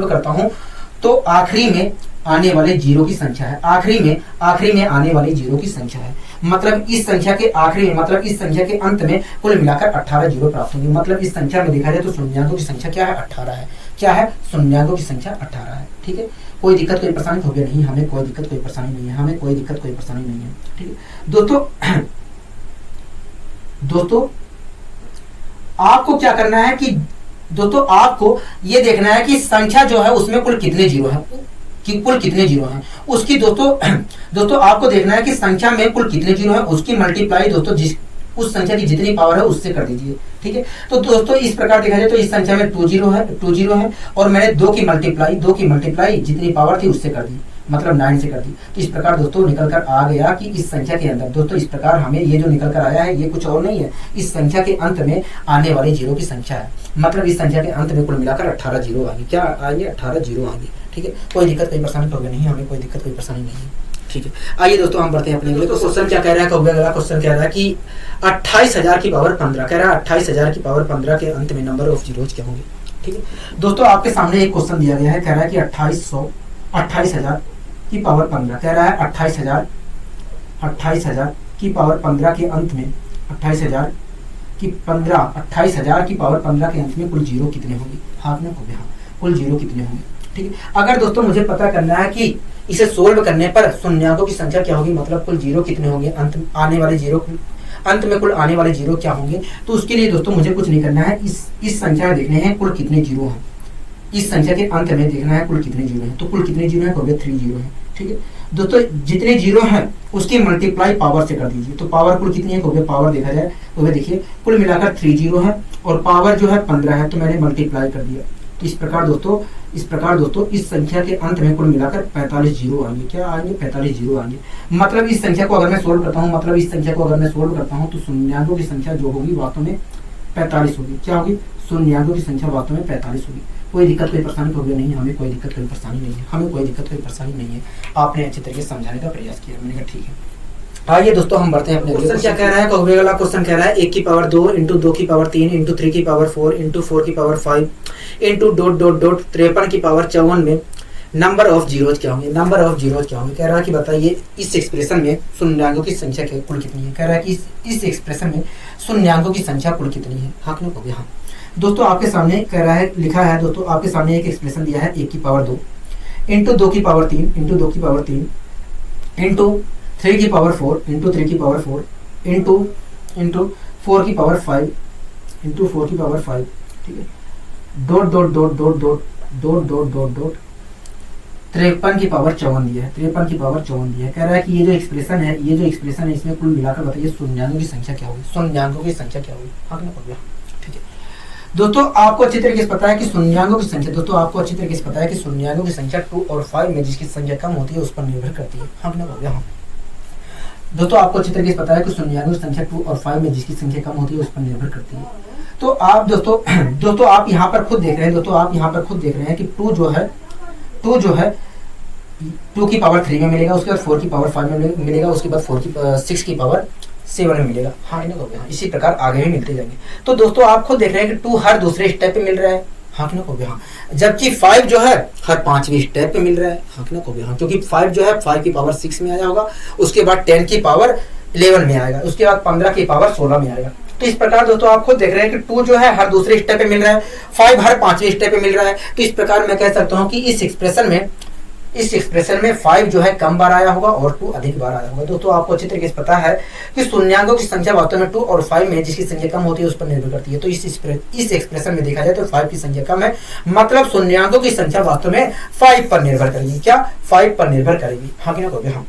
करता हूं तो आखिरी में आने वाले जीरो की संख्या है। आखिरी में आने वाले जीरो की संख्या है। मतलब इस संख्या के आखिरी में, मतलब इस संख्या के अंत में कुल मिलाकर 18 जीरो प्राप्त होंगे। मतलब इस संख्या में देखा जाए तो शून्यांकों की संख्या क्या है, 18 है। क्या है, शून्यांकों की संख्या 18 है। ठीक है, कोई दिक्कत कोई परेशानी हो गया नहीं, हमें कोई दिक्कत कोई परेशानी नहीं है, हमें कोई दिक्कत कोई परेशानी नहीं है। ठीक है दोस्तों आपको क्या करना है कि दोस्तों आपको ये देखना है कि संख्या जो है उसमें कुल कितने जीरो है, कि कुल कितने जीरो हैं उसकी दोस्तों आपको देखना है कि संख्या में कुल कितने जीरो है उसकी मल्टीप्लाई दोस्तों उस संख्या की जितनी पावर है उससे कर दीजिए। ठीक है, तो दोस्तों इस प्रकार देखा जाए तो इस संख्या में 2 जीरो है और मैंने 2 की मल्टीप्लाई जितनी पावर थी उससे कर दी, मतलब 9 से कर दी। तो इस प्रकार दोस्तों निकल कर आ गया कि इस संख्या के अंदर दोस्तों इस प्रकार हमें ये जो निकल कर आया है ये कुछ और नहीं है, इस संख्या के अंत में आने वाले जीरो की संख्या है। मतलब इस संख्या के अंत में कुल मिलाकर 18 जीरो आएंगे। क्या आएंगे, 18 जीरो आएंगे। ठीक है, कोई दिक्कत कोई परेशानी तो नहीं, हमें कोई दिक्कत कोई परेशानी नहीं है। ठीक है, आइए दोस्तों हम बढ़ते हैं अपने अगले क्वेश्चन। क्या कह रहा है कहोगे, अगला क्वेश्चन कह रहा है कि 28,000 की पावर 15, कह रहा है 28,000 की पावर 15 के अंत में नंबर ऑफ जीरोज क्या होंगे। ठीक है दोस्तों, आपके सामने एक क्वेश्चन दिया गया है, कह रहा है कि 28,000 की पावर 15, कह रहा है 28,000 की पावर 15 के अंत में 28,000 की पावर 15 के अंत में कुल जीरो कितने होंगे। हाथ में कहोगे, हाँ कुल जीरो कितने होंगे। ठीक है, अगर दोस्तों मुझे पता करना है कि इसे सोल्व करने पर शून्यांकों की संख्या क्या होगी, मतलब कुल जीरो कितने होंगे, अंत में आने वाले जीरो क्या होंगे, तो उसके लिए दोस्तों मुझे कुछ नहीं करना है। इस संख्या में देखने हैं कुल कितने जीरो हैं, इस संख्या के अंत में देखना है कुल कितने जीरो हैं। तो कुल कितने जीरो हैं कहोगे, 3 जीरो है। ठीक है दोस्तों, जितने जीरो हैं उसकी मल्टीप्लाई पावर से कर दीजिए। तो पावर कुल कितनी है कहोगे, पावर देखा जाए तो देखिए कुल मिलाकर 3 जीरो है और पावर जो है 15 है, तो मैंने मल्टीप्लाई कर दिया। तो इस प्रकार दोस्तों इस प्रकार दोस्तों इस संख्या के अंत में कुल मिलाकर 45 जीरो आएंगे। क्या आएंगे? 45 जीरो आएंगे। मतलब इस संख्या को अगर मैं सोल्व करता हूँ, तो शून्यांकों की संख्या जो होगी वास्तव में 45 होगी। क्या होगी? शून्यांकों की संख्या वास्तव में 45 होगी। कोई दिक्कत कोई परेशानी होगी नहीं, हमें कोई दिक्कत कोई परेशानी नहीं है। आपने अच्छी तरीके से समझाने का प्रयास किया, मैंने कहा ठीक है। आइए दोस्तों हम बढ़ते हैं अपने क्वेश्चन। क्या कह रहा है? कहोगे वाला क्वेश्चन कह रहा है 1 की पावर 2 इंटू 2 की पावर 3 इंटू 3 की पावर 4 इंटू 4 की power 5 into dot dot dot 53 की पावर 54 में नंबर ऑफ जीरोज क्या होंगे? कह रहा है कि बताइए इस एक्सप्रेशन में शून्यांकों की संख्या कुल कितनी है? कह रहा है कि इस एक्सप्रेशन में शून्यांकों की संख्या कुल कितनी है? हाँ क्यों? हाँ दोस्तों आपके सामने कह रहा है, लिखा है दोस्तों आपके सामने एक एक्सप्रेशन दिया है 1 की पावर 2 इंटू 2 की पावर 3 इंटू 2 की पावर 3 इंटू 3 की पावर 4 इंटू 3 की पावर 4 इंटू 4 की पावर 5 इंटू 4 की पावर 5, ठीक है, dot dot dot dot dot dot dot dot dot 53 की पावर 54 दिया है। 53 की पावर 54 दिया है। कह रहा है कि ये जो एक्सप्रेशन है इसमें कुल मिलाकर बताइए शून्यांकों की संख्या क्या होगी? हाँ क्या? ठीक है दोस्तों आपको अच्छी तरीके से पता है कि शून्यांकों की संख्या 2 और 5 में जिसकी संख्या कम होती है उस पर निर्भर करती है। हाँ क्या? हाँ दोस्तों आपको अच्छी तरीके से पता है कि शून्यांकों की संख्या 2 और 5 में जिसकी संख्या कम होती है उस पर निर्भर करती है। तो आप दोस्तों आप यहाँ पर खुद देख रहे हैं कि 2 जो है 2 की पावर 3 में मिलेगा, उसके बाद 4 की पावर 5 में मिलेगा, उसके बाद 6 की पावर 7 में मिलेगा। हाँ नहीं हो गया? इसी प्रकार आगे भी मिलते जाएंगे। तो दोस्तों आप खुद देख रहे हैं कि 2 हर दूसरे स्टेप पे मिल रहा है। हाँ कि ना? हाँ जबकि 5 जो है हर 5वें स्टेप पे मिल रहा है। हाँ कि ना? हाँ क्योंकि 5 जो है 5 की पावर 6 में आया होगा, उसके बाद 10 की पावर 11 में आएगा, उसके बाद 15 की पावर 16 में आएगा। तो इस प्रकार दोस्तों आप खुद देख रहे हैं कि 2 जो है हर दूसरे स्टेप पे मिल रहा है, 5 हर 5वें स्टेप पे मिल रहा है। तो इस प्रकार मैं कह सकता हूँ कि इस एक्सप्रेशन में 5 जो है कम बार आया होगा और 2 अधिक बार आया होगा। दोस्तों आपको अच्छी तरीके से पता है कि शून्यांकों की संख्या वास्तव में 2 और 5 में जिसकी संख्या कम होती है उस पर निर्भर करती है। तो इस एक्सप्रेशन में देखा जाए तो 5 की संख्या कम है, मतलब शून्यांकों की संख्या वास्तव में 5 पर निर्भर करेगी। क्या? 5 पर निर्भर करेगी। हाँ कि ना? हाँ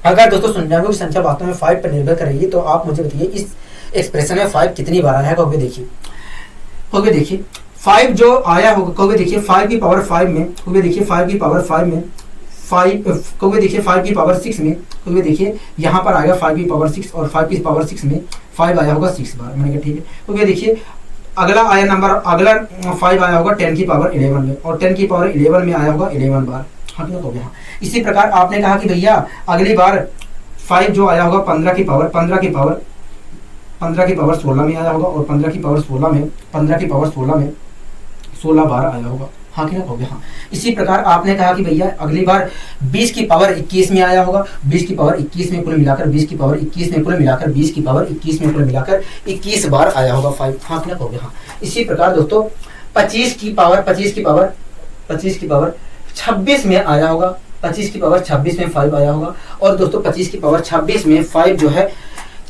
अगर दोस्तों शून्यांकों की संख्या वास्तव में 5 पर निर्भर करेगी तो आप मुझे बताइए इस एक्सप्रेशन में 5 कितनी बार आया है? कहोगे देखिए 5 जो आया होगा, कहोगे देखिए 5 की पावर 5 में, कहोगे देखिए 5 की पावर 5 में 5, कहोगे देखिए 5 की पावर 6 में, कहोगे देखिए यहाँ पर आएगा 5 की पावर 6 और 5 की पावर 6 में 5 आया होगा 6 बार। मैंने कहा ठीक है। कहोगे देखिए अगला 5 आया होगा 10 की पावर 11 में और 10 की पावर 11 में आया होगा 11 बार। हाँ क्यों? हो गया। इसी प्रकार आपने कहा कि भैया अगली बार 5 जो आया होगा 15 की पावर 16 में आया होगा और 15 की पावर 16 में 16 बार आया होगा। हाँ कि ना? हो गया। हाँ इसी प्रकार आपने कहा कि भैया अगली बार 20 की पावर 21 में आया होगा, 20 की पावर 21 में कुल मिलाकर 20 की पावर 21 में कुल मिलाकर 20 की पावर 21 में कुल मिलाकर 21 बार आया होगा 5। हाँ कि ना? हो गया। हाँ इसी प्रकार दोस्तों 25 की पावर 26 में आया होगा, 25 की पावर 26 में 5 आया होगा। और दोस्तों 25 की पावर 26 में 5 जो है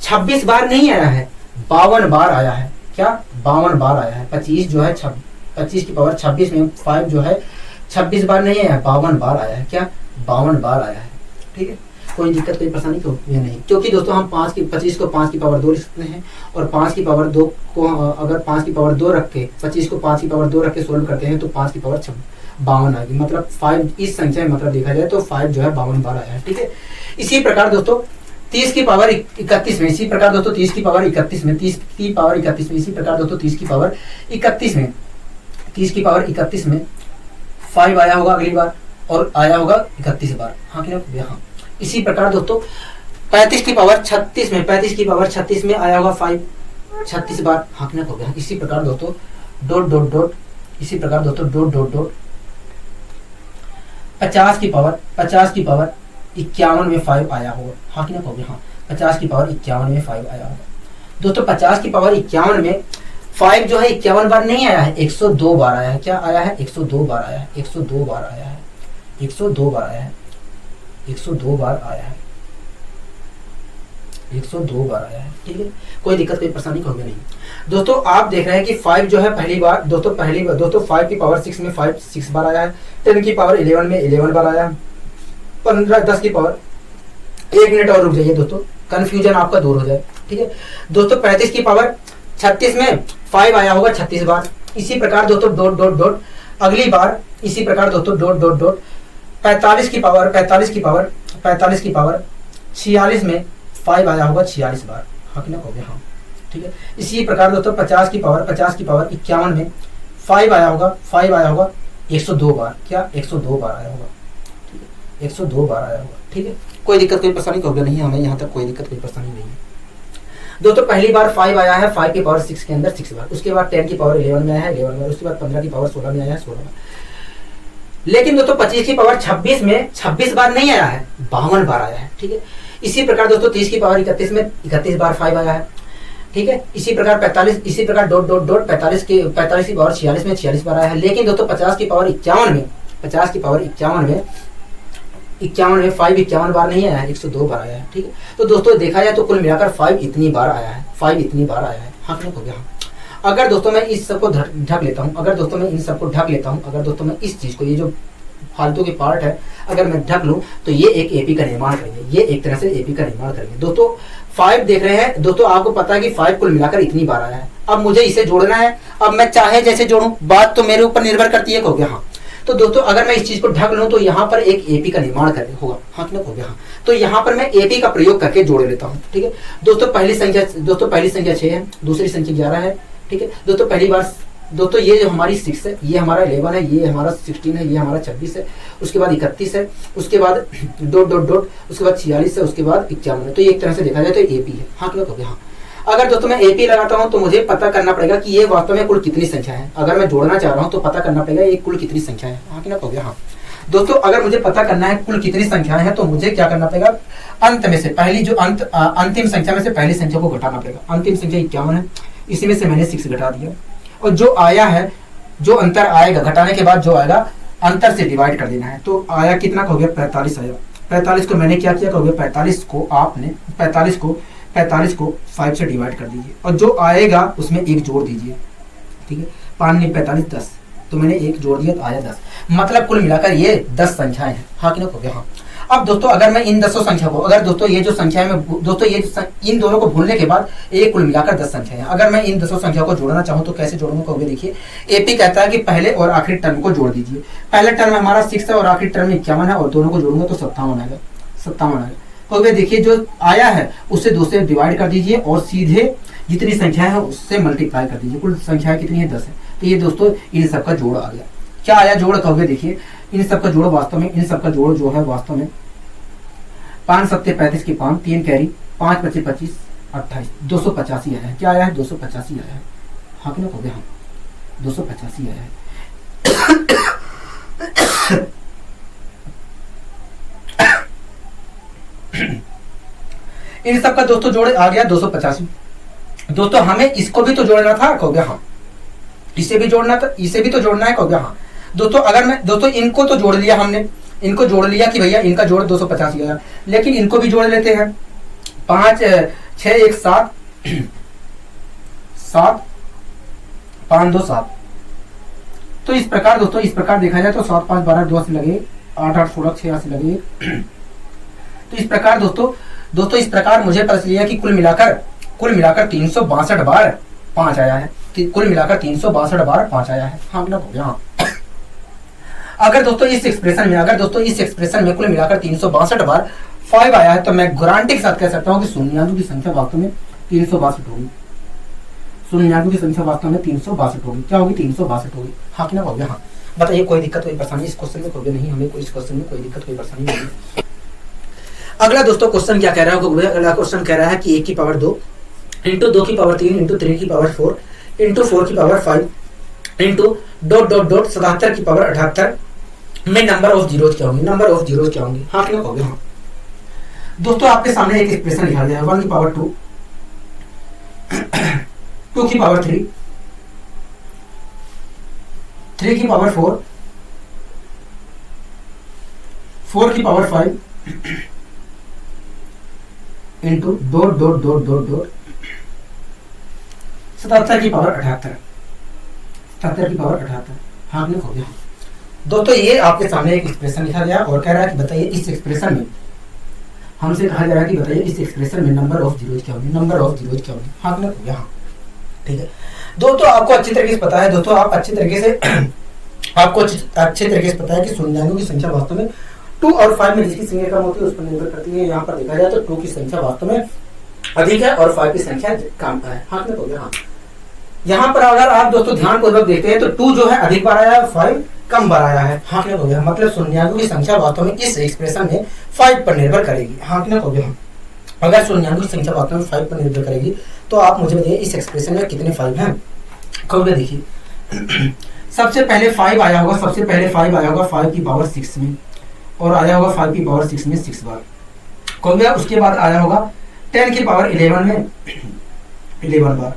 26 बार नहीं आया है, 52 बार आया है। क्या? 52 बार आया है। 25 जो है 25 की पावर 26 में 5 जो है 26 बार नहीं आया है, 52 बार आया है। क्या? 52 बार आया है। ठीक है, कोई दिक्कत कोई परेशानी तो ये नहीं, क्योंकि दोस्तों हम 25 को 5 की पावर 2 लिख सकते हैं और 5 की पावर 2 को अगर 5 की पावर 2 रख के 25 को 5 की पावर 2 रख के सोल्व करते हैं तो 5 की पावर 52 आएगी। मतलब 5 इस संख्या में मतलब देखा जाए तो 5 जो है 52 बार आया है। ठीक है, इसी प्रकार दोस्तों 30 की पावर 31 में, इसी प्रकार दोस्तों 30 की पावर 31 में, 30 की पावर 31 में, इसी प्रकार दोस्तों 30 की पावर 31 में, 30 की पावर 31 में 5 आया होगा अगली बार और आया होगा 31 बार। हाँ कि नहीं? हाँ। इसी प्रकार दोस्तों 35 की पावर 36 में, 35 की पावर 36 में आया होगा 5 36 बार। हाँ कि नहीं? इसी प्रकार दोस्तों डॉट डॉट डॉट, इसी प्रकार दोस्तों डॉट डॉट डॉट 50 की पावर 51 में 5 आया होगा। हाँ कि नहीं? हाँ 50 की पावर 51 में 5 आया होगा। दोस्तों 50 की पावर 51 में 5 जो है 51 बार नहीं आया है, 102 बार आया है। क्या आया है? 102 बार आया है, 102 बार आया है, 102 बार आया है, 102 बार आया है, 102 बार आया है। ठीक है, कोई दिक्कत कोई परेशानी होगी नहीं। दोस्तों आप देख रहे हैं कि 5 जो है पहली बार दोस्तों 5 की पावर 6 में 5 6 बार आया है, 10 की पावर 11 में 11 बार आया है, 10 की पावर 1 मिनट और रुक जाइए दोस्तों, कंफ्यूजन आपका दूर हो जाए। ठीक है दोस्तों 35 की पावर 36 में 5 आया होगा 36 बार। इसी प्रकार दोस्तों डॉट डॉट डॉट इसी प्रकार दोस्तों डॉट डॉट डॉट 45 की पावर 46 में 5 आया होगा 46 बार। हाँ कि ना हो गया? हाँ ठीक है। इसी प्रकार दोस्तों 50 की पावर 51 में 5 आया होगा 102 बार। क्या 102 बार आया होगा? ठीक है, 102 बार आया होगा। ठीक है, कोई दिक्कत कोई परेशानी होगा नहीं, हमें यहाँ तक कोई दिक्कत कोई परेशानी नहीं है दोस्तों। पहली बार 5 आया है 5 की पावर 6 के अंदर 6 बार। उसके बाद 10 की पावर 11 में आया है 11 बार। उसके बाद 15 की पावर 16 में आया है 16 बार। लेकिन दोस्तों 25 की पावर 26 में 26 बार नहीं आया है, 52 बार आया है। ठीक है, इसी प्रकार दोस्तों 30 की पावर 31 में 31 बार 5 आया है। ठीक है, इसी प्रकार 45 इसी प्रकार डॉट डॉट डॉट 45 की पावर 46 में 46 बार आया है। लेकिन दोस्तों 50 की पावर 51 में 5 51 बार नहीं आया है, 102 बार आया है। ठीक है, तो दोस्तों देखा जाए तो कुल मिलाकर 5 इतनी बार आया है। हाँ कि नहीं हो गया? हाँ। अगर दोस्तों मैं इस सबको ढक लेता हूँ, अगर दोस्तों मैं इन सबको ढक लेता हूँ, अगर दोस्तों मैं इस चीज को, ये जो फालतू के पार्ट है, अगर मैं ढक लूँ तो ये एक एपी का निर्माण करेंगे। ये एक तरह से एपी का निर्माण करेंगे दोस्तों। 5 देख रहे हैं दोस्तों, आपको पता है कि 5 कुल मिलाकर इतनी बार आया है। अब मुझे इसे जोड़ना है। अब मैं चाहे जैसे जोड़ूं, बात तो मेरे ऊपर निर्भर करती है। हो गया? हाँ। तो दोस्तों अगर मैं इस चीज को ढक लूं तो यहाँ पर एक एपी का निर्माण करना होगा। हाँ कि नहीं हो गया? हाँ। तो यहाँ पर मैं एपी का प्रयोग करके जोड़ लेता हूँ। ठीक है दोस्तों, पहली संख्या 6 है, दूसरी संख्या 11 है। ठीक है दोस्तों, पहली बार दोस्तों ये जो हमारी 6 है, ये हमारा 11 है, ये हमारा 16 है, ये हमारा 26 है, उसके बाद 31 है, उसके बाद डॉट डॉट डॉट, उसके बाद 46 है, उसके बाद 51 है। तो ये एक तरह से देखा जाए तो एपी है। हाँ क्यों हो गया? हाँ। अगर दोस्तों मैं एपी लगाता हूं तो मुझे पता करना पड़ेगा कि ये वास्तव में कुल कितनी संख्या है। अगर मैं जोड़ना चाह रहा हूं तो पता करना पड़ेगा ये कुल कितनी संख्या है। हाँ क्यों हो गया? हाँ दोस्तों, अगर मुझे पता करना है कुल कितनी संख्याएं हैं तो मुझे क्या करना पड़ेगा? अंत में से पहली जो अंतिम संख्या में से पहली संख्या को घटाना पड़ेगा। अंतिम संख्या 51 है, इसी में से मैंने 6 घटा दिया, और जो आया है, जो अंतर आएगा घटाने के बाद जो आएगा, अंतर से डिवाइड कर देना है। तो आया कितना हो गया? 45 आया। 45 को मैंने क्या किया? हो गया 45 को आपने 45 को 5 से डिवाइड कर दीजिए, और जो आएगा उसमें 1 जोड़ दीजिए। ठीक है, 5 नहीं 45 10, तो मैंने 1 जोड़ दिया तो आया 10। मतलब कुल मिलाकर ये 10 संख्याएं हैं। हाँ कि नहीं हो गया? हाँ। अब दोस्तों अगर मैं इन 10 संख्या को, अगर दोस्तों ये जो संख्या में दोस्तों ये इन दोनों को भूलने के बाद ये कुल मिलाकर 10 संख्या है। अगर मैं इन 10 संख्या को जोड़ना चाहूँ तो कैसे जोड़ूंगा? कहोगे देखिए, एपी कहता है कि पहले और आखिरी टर्म को जोड़ दीजिए। पहले टर्म हमारा 6 है और आखिरी टर्म 51 है, और दोनों को जोड़ूंगा तो 57 आएगा। 57 आएगा। कहोगे देखिए, जो आया है उससे 2 से डिवाइड कर दीजिए और सीधे जितनी संख्या है उससे मल्टीप्लाई कर दीजिए। कुल संख्या कितनी है? 10 है। तो ये दोस्तों इन सबका जोड़ आ गया। क्या आया जोड़? कहोगे देखिए, इन सबका जोड़ वास्तव में, इन सबका जोड़ जो है वास्तव में 5 सत्ते 35 की 5, 3 कैरी, 5 बचे 25, 28, 285 आया है। क्या आया है? 285 आया है। हाँ कि नहीं हो गया? हाँ 285 आया है। इन सबका दोस्तों जोड़ आ गया 285। दोस्तों हमें इसको भी तो जोड़ना था। हो गया? हाँ। इसे भी जोड़ना था, इसे भी तो जोड़ना है। हो गया? हाँ। दोस्तों अगर मैं दोस्तों इनको तो जोड़ लिया हमने, इनको जोड़ लिया कि भैया इनका जोड़ 285 आया, लेकिन इनको भी जोड़ लेते हैं। 5 6 1 7 7 5 2 7। तो इस प्रकार दोस्तों, इस प्रकार देखा जाए तो 7 5 12 2 से लगे 8 8 16 6 से लगे। तो इस प्रकार दोस्तों इस प्रकार मुझे पता चलिए कि कुल मिलाकर 362 बार 5 आया है। कुल मिलाकर 362 बार 5 आया है। हाँ ना हो गया? हाँ। अगर दोस्तों इस एक्सप्रेशन में कुल मिलाकर 362 बार 5 आया है, तो मैं गारंटी के साथ कह सकता हूं कि शून्याणु की संख्या वास्तव में 362 होगी। शून्याणु की संख्या वास्तव में 362 होगी। क्या होगी? 362 होगी। हाँ कि ना हो गया? हाँ। बताइए, कोई दिक्कत कोई परेशानी इस क्वेश्चन में? होगी नहीं, हमें कोई इस क्वेश्चन में कोई दिक्कत कोई परेशानी नहीं है। अगला दोस्तों क्वेश्चन क्या कह रहा है? अगला क्वेश्चन कह रहा है कि 1 की पावर 2 इंटू 2 की पावर 3 इंटू 3 की पावर 4 इंटू 4 की power 5 into dot dot dot 77 की पावर 78 में नंबर ऑफ जीरोज क्या होंगे? नंबर ऑफ जीरोज क्या होंगे? हाँ क्यों हो गया? हाँ दोस्तों आपके सामने एक एक्सप्रेशन लिखा गया है। 1 की पावर 2 2 की पावर 3 3 की पावर 4 4 की power 5 into dot dot dot dot dot 77 की पावर 78 77 की पावर 78। हाँ क्यों हो गया? दोस्तों ये आपके सामने एक एक्सप्रेशन लिखा गया और कह रहा है कि बताइए इस एक्सप्रेशन में, हमसे कहा जा रहा है कि बताइए इस एक्सप्रेशन में नंबर ऑफ जीरोज क्या होंगे? नंबर ऑफ जीरोज क्या होंगे? हाँ कि नहीं? हाँ ठीक है दोस्तों, आपको अच्छी तरीके से पता है। दोस्तों आप अच्छी तरीके से आपको अच्छे तरीके से पता है कि शून्याङ्कों की संख्या वास्तव में 2 और 5 में जिसकी संख्या कम होती है उस पर निर्भर करती है। यहाँ पर देखा जाए तो 2 की संख्या वास्तव में अधिक है और 5 की संख्या कम है। हाँ हो गया। हाँ, यहाँ पर अगर आप दोस्तों ध्यानपूर्वक देखते हैं तो 2 जो है अधिक बार आया है, 5 कम बार आया है। हाँ हो गया। मतलब शून्याङ्कों की संख्या वास्तव में इस एक्सप्रेशन में 5 पर निर्भर करेगी। हाँ हो गया। अगर शून्याङ्कों की संख्या वास्तव में 5 पर निर्भर करेगी तो आप मुझे बताइए इस एक्सप्रेशन में कितने 5 हैं। कहोगे देखिए सबसे पहले 5 आया होगा, सबसे पहले 5 आया होगा 5 की पावर 6 में, और आया होगा 5 की पावर 6 में 6 बार। कहोगे उसके बाद आया होगा 10 की पावर 11 में 11 बार।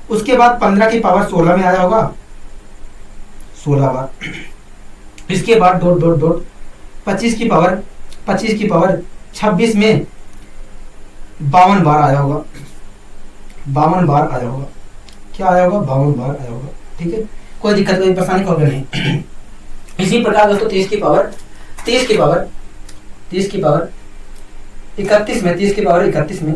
उसके बाद 15 की पावर 16 में आया होगा 16 बार। इसके बाद डॉट डॉट डॉट 25 की पावर 26 में 52 बार आया होगा, 52 बार आया होगा। क्या आया होगा? 52 बार आया होगा। ठीक है, कोई दिक्कत कोई परेशानी होगा नहीं। इसी प्रकार दोस्तों 30 की पावर 31 में 30 की पावर 31 में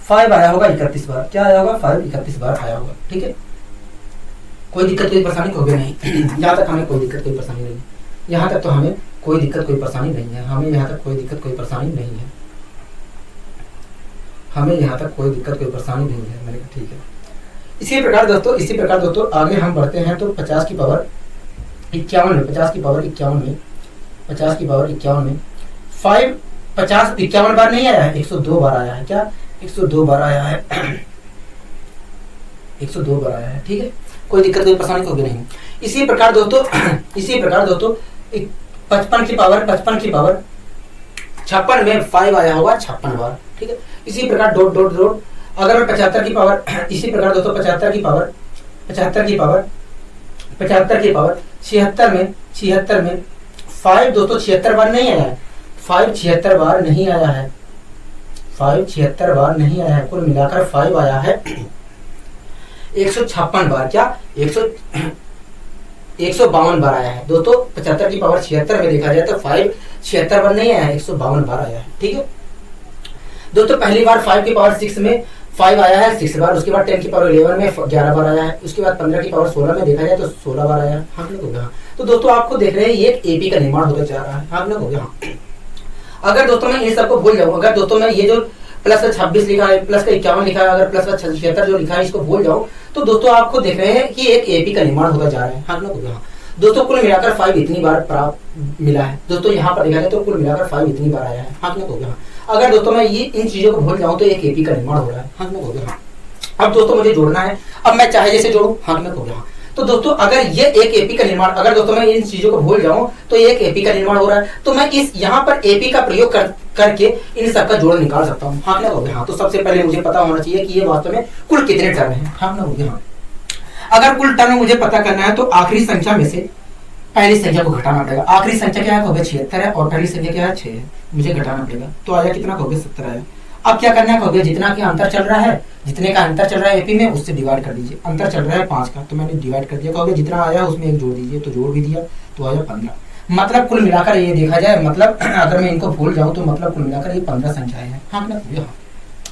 5 आया होगा 31 बार। क्या आया होगा? 5 31 बार आया होगा। ठीक है, कोई दिक्कत कोई परेशानी होगी नहीं। यहाँ तक हमें कोई दिक्कत कोई परेशानी नहीं है। यहाँ तक तो हमें कोई दिक्कत कोई परेशानी नहीं है। हमें यहाँ तक कोई दिक्कत कोई परेशानी नहीं है। हमें यहाँ तक कोई दिक्कत कोई परेशानी नहीं है। मैंने कहा ठीक है। इसी प्रकार दोस्तों आगे हम बढ़ते हैं तो 50 की पावर 51 में 50 की पावर 51 में 5 50 51 बार नहीं आया है, 102 बार आया है। क्या? 102 बार आया है। 102 बार आया है। ठीक है, कोई दिक्कत कोई परेशानी होगी नहीं। इसी प्रकार दोस्तों 55 की पावर 56 में 5 आया होगा 56 बार। ठीक है, इसी प्रकार डॉट डॉट डॉट अगर मैं 75 की पावर इसी प्रकार दोस्तों 75 की पावर 76 में 5 दोस्तों 76 बार नहीं आया है। 5 76 बार नहीं आया है। 5 76 बार नहीं आया है। कुल मिलाकर 5 आया है 156 बार। क्या? 152 बार आया है दोस्तों। 75 की पावर 76 में देखा जाए तो 5 76 बार नहीं आया है, 152 बार आया है। ठीक है दोस्तों, पहली बार 5 की पावर 6 में 5 आया है 6 बार। उसके बाद 10 की पावर 11 में 11 बार आया है। उसके बाद 15 की पावर 16 में देखा जाए तो 16 बार आया है। हाँ होगा। तो दोस्तों आपको देख रहे हैं ये एक एपी का निर्माण होता जा रहा है। हाँ होगा। अगर दोस्तों मैं इन सबको भूल जाऊं, अगर दोस्तों मैं ये जो प्लस का 26 लिखा है, प्लस का 51 लिखा है, अगर प्लस का 76 जो लिखा है इसको भूल जाऊं तो दोस्तों आपको देख रहे हैं कि एक एपी का निर्माण होता जा रहा है। हाँ होगा। दोस्तों कुल मिलाकर 5 इतनी बार प्राप्त मिला है। दोस्तों यहाँ पर देखा जाए तो कुल मिलाकर 5 इतनी बार आया है। हाँ होगा। अगर दोस्तों मैं ये इन चीजों को भूल जाऊं तो एक एपी का निर्माण हो रहा है। हाँ होगा। अब दोस्तों मुझे जोड़ना है। अब मैं चाहे जैसे जोड़ू। हाँ होगा। तो दोस्तों अगर ये एक एपी का निर्माण, अगर दोस्तों मैं इन चीजों को भूल जाऊं तो एक एपी का निर्माण हो रहा है, तो मैं इस यहाँ पर एपी का प्रयोग करके इन सबका जोड़ निकाल सकता हूँ। हाँ हो गया। हाँ, तो सबसे पहले मुझे पता होना चाहिए कि ये वास्तव में कुल कितने टर्म है। हाँ हो गया। हाँ, अगर कुल टर्म मुझे पता करना है तो आखिरी संख्या में से पहली संख्या को घटाना पड़ेगा। आखिरी संख्या क्या है? हो गया 76 है, और पहली संख्या क्या है? 6 है। मुझे घटाना पड़ेगा तो आया कितना? हो गया 17 आया। अब क्या करना है? हो गया जितना का अंतर चल रहा है, जितने का अंतर चल रहा है एपी में उससे डिवाइड कर दीजिए। अंतर चल रहा है 5 का, तो मैंने डिवाइड कर दिया। कहोगे जितना आया उसमें एक जोड़ दीजिए, तो जोड़ भी दिया तो आया 15। मतलब कुल मिलाकर ये देखा जाए, मतलब अगर मैं इनको भूल जाऊं तो मतलब कुल मिलाकर ये 15 संख्याएं हैं। हाँ ना।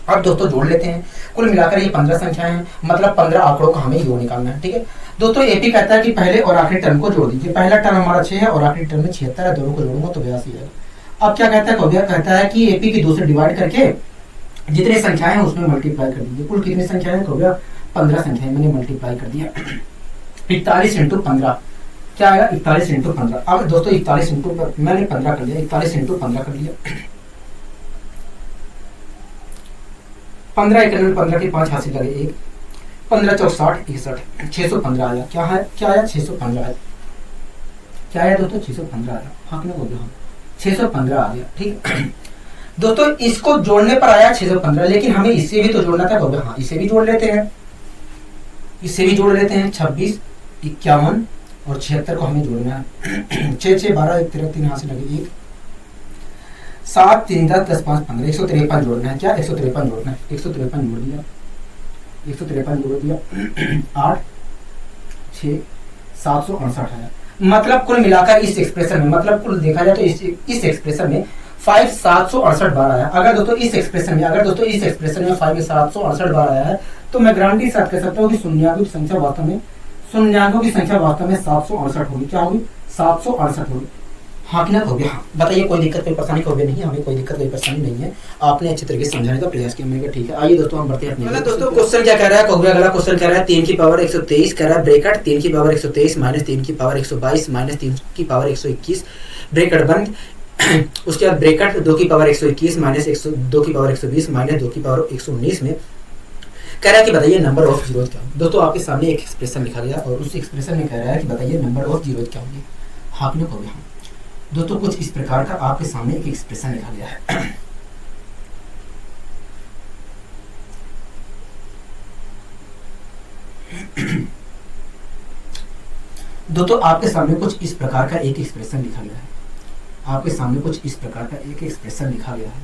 अब दोस्तों जोड़ लेते हैं। कुल मिलाकर ये 15 संख्याएं हैं, मतलब 15 आंकड़ों का हमें जोड़ निकालना है। ठीक है दोस्तों, एपी कहता है कि पहले और आखिरी टर्म को जोड़ दीजिए। पहला टर्म हमारा 6 है और आखिरी टर्म में 76 है, दोनों को जोड़ूंगा तो 82 है। अब क्या कहता है? कहता है कि एपी की 2 से डिवाइड करके जितने संख्याएं हैं उसमें मल्टीप्लाई कर दीजिए। कुल कितनी संख्याएं हैं? 15 संख्याएं मैंने मल्टीप्लाई कर दिया। 41 इंटू 15 क्या आएगा? 41 इंटू 15। अब दोस्तों 41 इंटू मैंने 15 कर दिया, 41 इंटू 15 कर दिया। 15 91 15 के 5 हासिल लगे 1, 15 चौक 60 61 615 आया। क्या है? क्या आया? 615 आया। क्या आया दोस्तों? 615 आया। हाँ हो गया। 615 आ गया। ठीक है दोस्तों, इसको जोड़ने पर आया 615, लेकिन हमें इससे भी तो जोड़ना था। हाँ इसे भी जोड़ लेते हैं, 26 51 और 76 को हमें जोड़ना है। 6 6 12 1 13 3 हासिल लगे 1, 7 3 10 10 5 15 153 जोड़ना है। क्या? 153 जोड़ना है। 153 जोड़ दिया, 153 जोड़ दिया। 8 6 768 आया। मतलब कुल मिलाकर इस एक्सप्रेशन में, मतलब कुल देखा जाए तो इस एक्सप्रेशन में 5 768 बार आया। अगर दोस्तों इस एक्सप्रेशन में 5 768 बार आया है तो मैं गारंटी के साथ कह सकता हूँ कि शून्याङ्कों की संख्या वास्तव में शून्यांकों की संख्या वास्तव में 768 होगी। क्या होगी? 768 होगी। हाँ कि ना कहोगे? हाँ। बताइए कोई दिक्कत कोई परेशानी कहोगे? नहीं, हमें कोई दिक्कत कोई परेशानी नहीं है, आपने अच्छे तरीके से समझाने का प्रयास किया। मैंने कहा ठीक है। आइए दोस्तों हम बढ़ते हैं अपने दोस्तों क्वेश्चन क्या कह रहा है? कहोगे अगला क्वेश्चन कह रहा है 3 की पावर 123 कह रहा है ब्रैकेट 3 की पावर 123 माइनस 3 की पावर 122 माइनस 3 की पावर 121 ब्रैकेट बंद। उसके बाद ब्रैकेट 2 की पावर 121 माइनस 2 की पावर 120 माइनस 2 की पावर 119 में कह रहा है कि बताइए नंबर ऑफ जीरोज क्या होंगे। दोस्तों आपके सामने एक एक्सप्रेशन लिखा गया और उस एक्सप्रेशन में कह रहा है कि बताइए नंबर ऑफ जीरोज क्या होंगे। हाँ ने कहोगे? हाँ। दोस्तों कुछ इस प्रकार का आपके सामने एक एक्सप्रेशन लिखा गया है। दोस्तों आपके सामने कुछ इस प्रकार का एक एक्सप्रेशन लिखा गया है। आपके सामने कुछ इस प्रकार का एक एक्सप्रेशन लिखा गया है।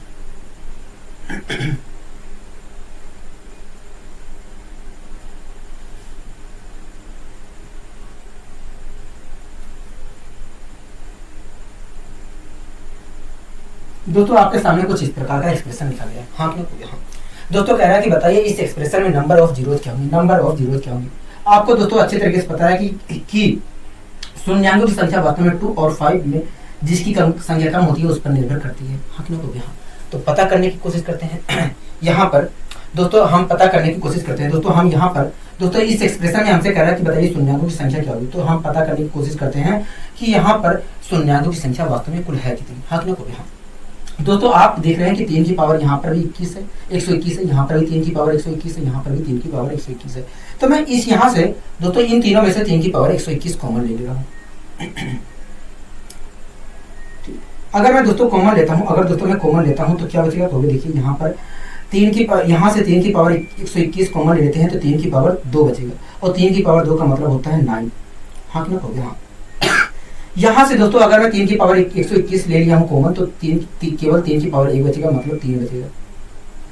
दोस्तों आपके सामने कुछ इस प्रकार का एक्सप्रेशन लिखा गया है। हाँ कि नहीं? हाँ। दोस्तों कह रहा है कि बताइए इस एक्सप्रेशन में नंबर ऑफ जीरोज क्या होंगे। नंबर ऑफ जीरोज क्या होंगे? आपको दोस्तों अच्छे तरीके से पता है कि शून्यांकों की संख्या वास्तव में 2 और 5 में जिसकी संख्या कम होती है उस पर निर्भर करती है। हाँ कि नहीं? हाँ। तो पता करने की कोशिश करते हैं। यहाँ पर दोस्तों हम पता करने की कोशिश करते हैं। दोस्तों हम यहाँ पर दोस्तों इस एक्सप्रेशन में हमसे कह रहा है कि बताइए शून्यांकों की संख्या क्या होगी। तो हम पता करने की कोशिश करते हैं कि यहाँ पर शून्यांकों की संख्या वास्तव में कुल है कितनी। हाँ कि नहीं? हाँ। दोस्तों आप देख रहे हैं कि 3 की पावर यहाँ पर भी 21 है, 121 है, यहाँ पर भी 3 की पावर 121 है, यहाँ पर भी 3 की पावर 121 है। तो मैं इस यहाँ से दोस्तों इन तीनों में से 3 की पावर 121 कॉमन ले रहा हूँ। अगर मैं दोस्तों कॉमन लेता हूँ, अगर दोस्तों मैं कॉमन लेता हूँ तो क्या बचेगा? तो देखिए यहाँ पर 3 की यहाँ से 3 की पावर 121 कॉमन ले लेते हैं तो 3 की पावर 2 बचेगा और 3 की पावर 2 का मतलब होता है 9। हाँ कि ना? हाँ। यहाँ से दोस्तों अगर मैं 3 की पावर 121 ले लिया हूँ कॉमन तो केवल 3 की पावर 1 बचेगा, मतलब 3 बचेगा,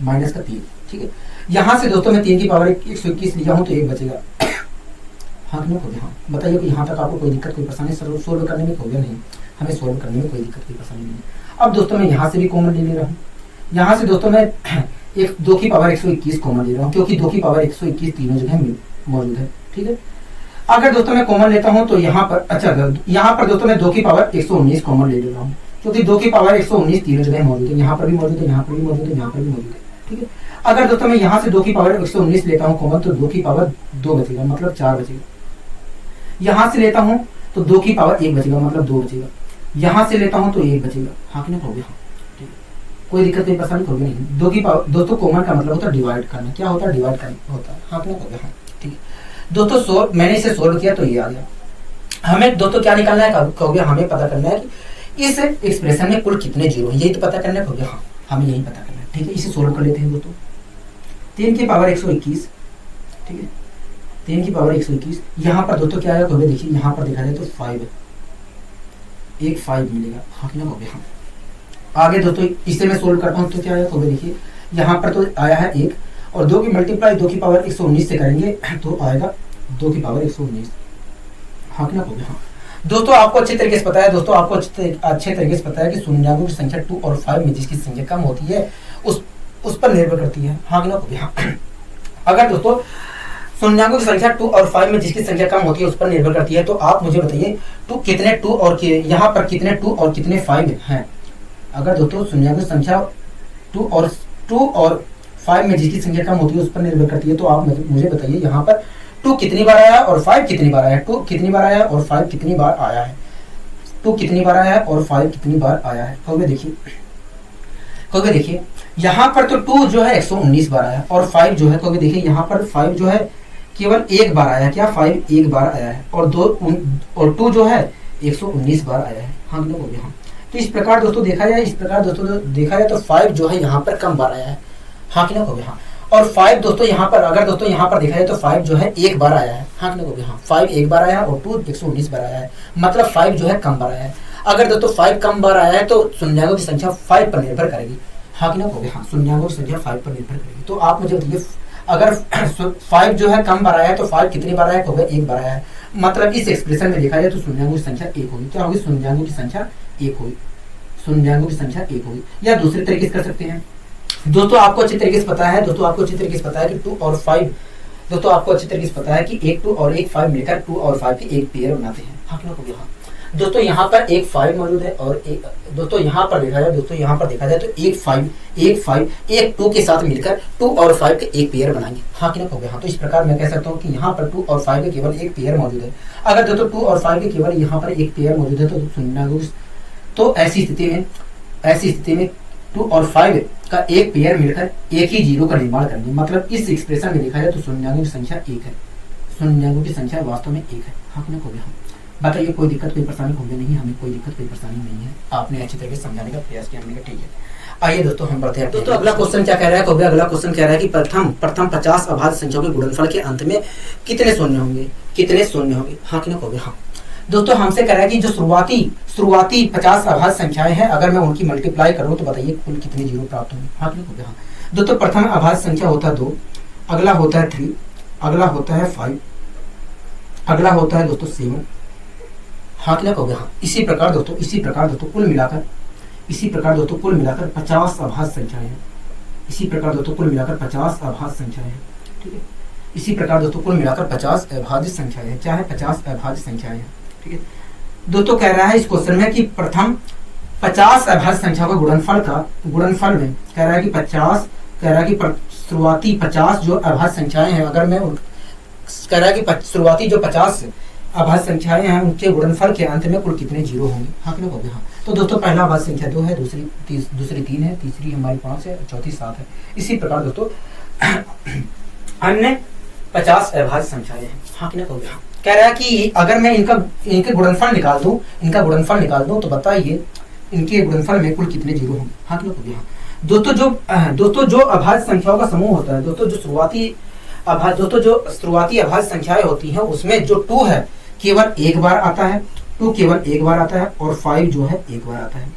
माइनस का 3। ठीक है। यहाँ से दोस्तों मैं 3 की पावर 121 लिया हूँ तो 1 बचेगा। हाँ कि नहीं? हाँ। बताइए कि यहाँ तक आपको कोई दिक्कत कोई परेशानी सोल्व करने में? होगा नहीं, हमें सोल्व करने में कोई दिक्कत कोई परेशानी नहीं। अब दोस्तों मैं यहाँ से भी कॉमन ले रहा हूँ। यहाँ से दोस्तों मैं 2 की पावर 121 कॉमन ले रहा हूँ क्योंकि 2 की पावर 121 तीनों जगह मौजूद है। ठीक है। अगर दोस्तों मैं कॉमन लेता हूं तो यहाँ पर यहाँ पर दोस्तों मैं 2 की पावर 119 कॉमन ले रहा हूँ क्योंकि 2 की पावर 119 तीनों जगह मौजूद है। यहाँ पर भी मौजूद है, यहाँ पर भी मौजूद है, यहाँ पर भी मौजूद है। ठीक है। अगर दोस्तों मैं यहाँ से 2 की पावर 119 लेता हूँ कॉमन तो 2 की पावर 2 बचेगा, मतलब 4 बचेगा। यहाँ से लेता हूँ तो 2 की पावर 1 बचेगा, मतलब 2 बचेगा। यहाँ से लेता हूँ तो 1 बचेगा। हाँ कि नहीं? हो गया। ठीक है। कोई दिक्कत कोई परेशानी होगी नहीं। 2 की पावर दोस्तों कॉमन का मतलब होता है डिवाइड करना। क्या होता है? डिवाइड करना होता है। हाँ कि नहीं? हो गया। ठीक है दोस्तों मैंने इसे सोल्व किया तो ये आ गया। हमें दोस्तों क्या निकालना है? कहोगे हमें पता करना है कि इस एक्सप्रेशन में कुल कितने जीरो हैं, यही तो पता करना है। कहोगे हाँ, हमें यही पता करना है। ठीक है। इसे सोल्व कर लेते हैं दोस्तों। 3 की पावर 121। ठीक है। 3 की पावर 121 यहाँ पर दोस्तों क्या आएगा? कहोगे देखिए यहाँ पर देखा जाए तो 5 है, एक 5 मिलेगा। हाँ कि ना? कहोगे हाँ। आगे दोस्तों इसे मैं सोल्व करता हूँ तो क्या आएगा? कहोगे देखिए यहाँ पर तो आया है 1 और 2 की मल्टीप्लाई 2 की पावर 119 से करेंगे तो आएगा 2 की पावर 119। हाँ कि ना? कहोगे हाँ। दोस्तों आपको अच्छे तरीके से पता है, दोस्तों आपको अच्छे तरीके से पता है कि शून्यांकों की संख्या 2 और 5 में जिसकी संख्या कम होती है उस पर निर्भर करती है। हाँ कि ना? कहोगे हाँ। अगर दोस्तों शून्यांकों की संख्या 2 और 5 में जिसकी संख्या कम होती है उस पर निर्भर करती है तो आप मुझे बताइए कितने 2 और यहाँ पर कितने 2 और कितने 5 हैं। अगर दोस्तों शून्यांकों की संख्या 2 और 5 में जिसकी संख्या कम होती है उस पर निर्भर करती है तो आप मुझे बताइए यहाँ पर 2 कितनी बार आया और 5 कितनी बार आया है। 2 कितनी बार आया और 5 कितनी बार आया है। 2 कितनी बार आया है और 5 कितनी बार आया है। कहोगे देखिए यहाँ पर तो 2 जो है 119 बार आया और 5 जो है कहोगे देखिए यहाँ पर 5 जो है केवल एक बार आया। क्या? 5 एक बार आया है और 2 जो है 119 बार आया है। हाँ कि नहीं? हाँ। तो इस प्रकार दोस्तों देखा जाए तो 5 जो है यहाँ पर कम बार आया है। हाँ कि नहीं? हाँ। और 5 दोस्तों यहाँ पर अगर दोस्तों यहाँ पर देखा जाए तो 5 जो है एक बार आया है। हाँ कि नहीं? हाँ। 5 एक बार आया है और 2 119 बार आया है, मतलब 5 जो है कम बार आया है। अगर दोस्तों 5 कम बार आया है तो शून्यांकों की संख्या 5 पर निर्भर करेगी। हाँ कि नहीं? हाँ। शून्यांकों की संख्या 5 पर निर्भर करेगी। तो आप मुझे बताइए अगर 5 जो है कम बार आया है तो 5 कितनी बार आया है? एक बार आया है, मतलब इस एक्सप्रेशन में देखा जाए तो शून्यांकों की संख्या 1 होगी। क्या होगी? शून्यांकों की संख्या 1 होगी। शून्यांकों की संख्या 1 होगी। या दूसरे तरीके से कर सकते हैं दोस्तों, आपको अच्छी तरीके से पता है कि 2 और 5 दोस्तों आपको अच्छी तरीके से पता है कि एक 2 और एक 5 मिलकर 2 और 5 की एक पेयर बनाते हैं। हाँ कि ना? हाँ दोस्तों यहाँ पर एक 5 मौजूद है और एक दोस्तों यहाँ पर देखा जाए तो एक 5 एक 2 के साथ मिलकर 2 और 5 के एक पेयर बनाएंगे। हाँ कि ना? हाँ तो इस प्रकार मैं कह सकता हूँ कि यहाँ पर 2 और 5 के केवल एक पेयर मौजूद है। अगर दोस्तों 2 और 5 के केवल यहाँ पर एक पेयर मौजूद है तो सुनना, तो ऐसी स्थिति में 2 और 5 का एक पेयर मिलकर एक ही जीरो का निर्माण करेंगे। मतलब इस एक्सप्रेशन में देखा जाए तो शून्यांकों की संख्या 1 है, शून्यांकों की संख्या वास्तव में 1 है। हाँ कि ना? बताइए कोई दिक्कत कोई परेशानी होगी नहीं, हमें कोई दिक्कत कोई परेशानी नहीं है। आपने अच्छी तरह से समझाने का प्रयास किया, हमने कहा ठीक है। आइए दोस्तों हम बढ़ते हैं। दोस्तों अगला क्वेश्चन क्या कह रहा है? अगला क्वेश्चन कह रहा है कि प्रथम 50 अभाज्य संख्याओं के गुणनफल के अंत में कितने शून्य होंगे? हाँ कि ना? हाँ दोस्तों हमसे कह रहा है कि जो शुरुआती 50 अभाज्य संख्याएं हैं, अगर मैं उनकी मल्टीप्लाई करूं तो बताइए कुल कितने जीरो प्राप्त होंगे? हाँ कि ना? हाँ दोस्तों प्रथम अभाज्य संख्या होता है 2, अगला होता है 3, अगला होता है 5, अगला होता है दोस्तों 7। हाँ कि ना? हाँ इसी प्रकार दोस्तों कुल मिलाकर 50 अभाज्य संख्याएं हैं। इसी प्रकार दोस्तों कुल मिलाकर 50 अभाज्य संख्याएं हैं। ठीक है, इसी प्रकार दोस्तों कुल मिलाकर 50 अभाज्य संख्याएं हैं। क्या है? 50 अभाज्य संख्याएं हैं। ठीक है दोस्तों कह रहा है इस क्वेश्चन में कि प्रथम 50 अभाज्य संख्या का गुणनफल में कह रहा है कि शुरुआती 50 जो अभाज्य संख्याएं हैं, अगर मैं कह रहा है कि शुरुआती जो 50 अभाज्य संख्याएं हैं उनके गुणनफल के अंत में कुल कितने जीरो होंगे? हाँ कि ना? हाँ तो दोस्तों पहला अभाज्य संख्या 2 है, दूसरी 3 है, तीसरी हमारी 5 है, चौथी 7 है। इसी प्रकार दोस्तों अन्य 50 अभाज्य संख्याएं हैं। हाँ कि ना? हाँ कह रहा है कि अगर मैं इनके गुणनफल निकाल दूं तो बताइए इनके गुणनफल में कुल कितने जीरो होंगे? हाँ कि ना? हाँ दोस्तों जो अभाज्य संख्याओं का समूह होता है, दोस्तों जो शुरुआती अभाज्य संख्याएं होती हैं उसमें जो 2 है केवल एक बार आता है, 2 केवल एक बार आता है और 5 जो है एक बार आता है।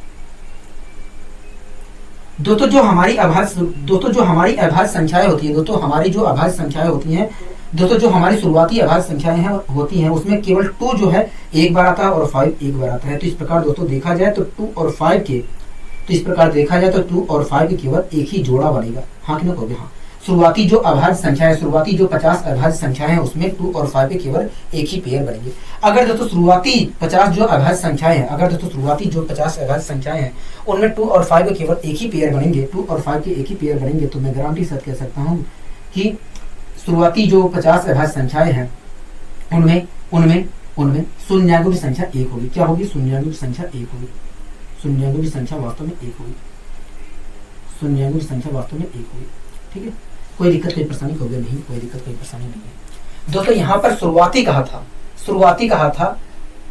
दोस्तों जो हमारी अभाज्य संख्याएं होती है, दोस्तों हमारी जो अभाज्य संख्याएं होती हैं, दोस्तों जो हमारी शुरुआती अभाज्य संख्याएं होती हैं उसमें केवल 2 जो है एक बार आता है और 5 एक बार आता है। तो इस प्रकार दोस्तों देखा जाए तो 2 और 5 के केवल एक ही जोड़ा बनेगा। हाँ कि ना? हाँ शुरुआती जो 50 अभाज्य संख्याएं हैं उसमें 2 और 5 के केवल एक ही पेयर बनेंगे। अगर दोस्तों शुरुआती 50 जो अभाज्य संख्याएं हैं उनमें 2 और 5 के केवल एक ही पेयर बनेंगे, तो मैं गारंटी से कह सकता हूं कि शुरुआती जो 50 अभाज्य संख्याएं हैं उनमें शून्यांकों की संख्या 1 होगी। क्या होगी? शून्यांकों की संख्या 1 होगी। शून्यांकों की संख्या वास्तव में 1 होगी। ठीक है, कोई दिक्कत कोई परेशानी होगी नहीं, कोई दिक्कत कोई परेशानी नहीं है। दोस्तों यहाँ पर शुरुआती कहा था,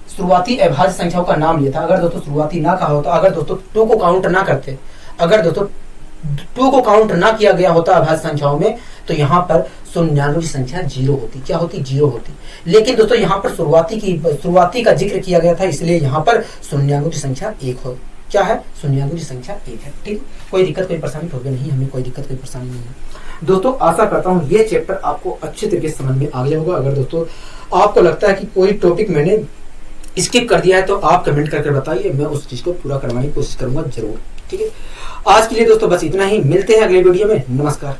शुरुआती अभाज्य संख्याओं का नाम लिया था। अगर दोस्तों शुरुआती ना कहा होता, अगर दोस्तों 2 को काउंट ना करते, अगर दोस्तों 2 को काउंट ना किया गया होता अभाज्य संख्याओं में, तो यहाँ पर शून्यांकों की संख्या 0 होती। क्या होती? 0 होती। लेकिन दोस्तों यहाँ पर शुरुआती का जिक्र किया गया था, इसलिए यहाँ पर शून्यांकों की संख्या 1 हो। क्या है? शून्यांकों की संख्या 1 है। ठीक, कोई दिक्कत कोई परेशानी होगी नहीं, हमें कोई दिक्कत कोई परेशानी नहीं है। दोस्तों आशा करता हूँ ये चैप्टर आपको अच्छे तरीके से समझ में आ गया होगा। अगर दोस्तों आपको लगता है कि कोई टॉपिक मैंने स्किप कर दिया है तो आप कमेंट करके बताइए, मैं उस चीज को पूरा करवाने की कोशिश करूंगा जरूर। ठीक है, आज के लिए दोस्तों बस इतना ही, मिलते हैं अगले वीडियो में। नमस्कार।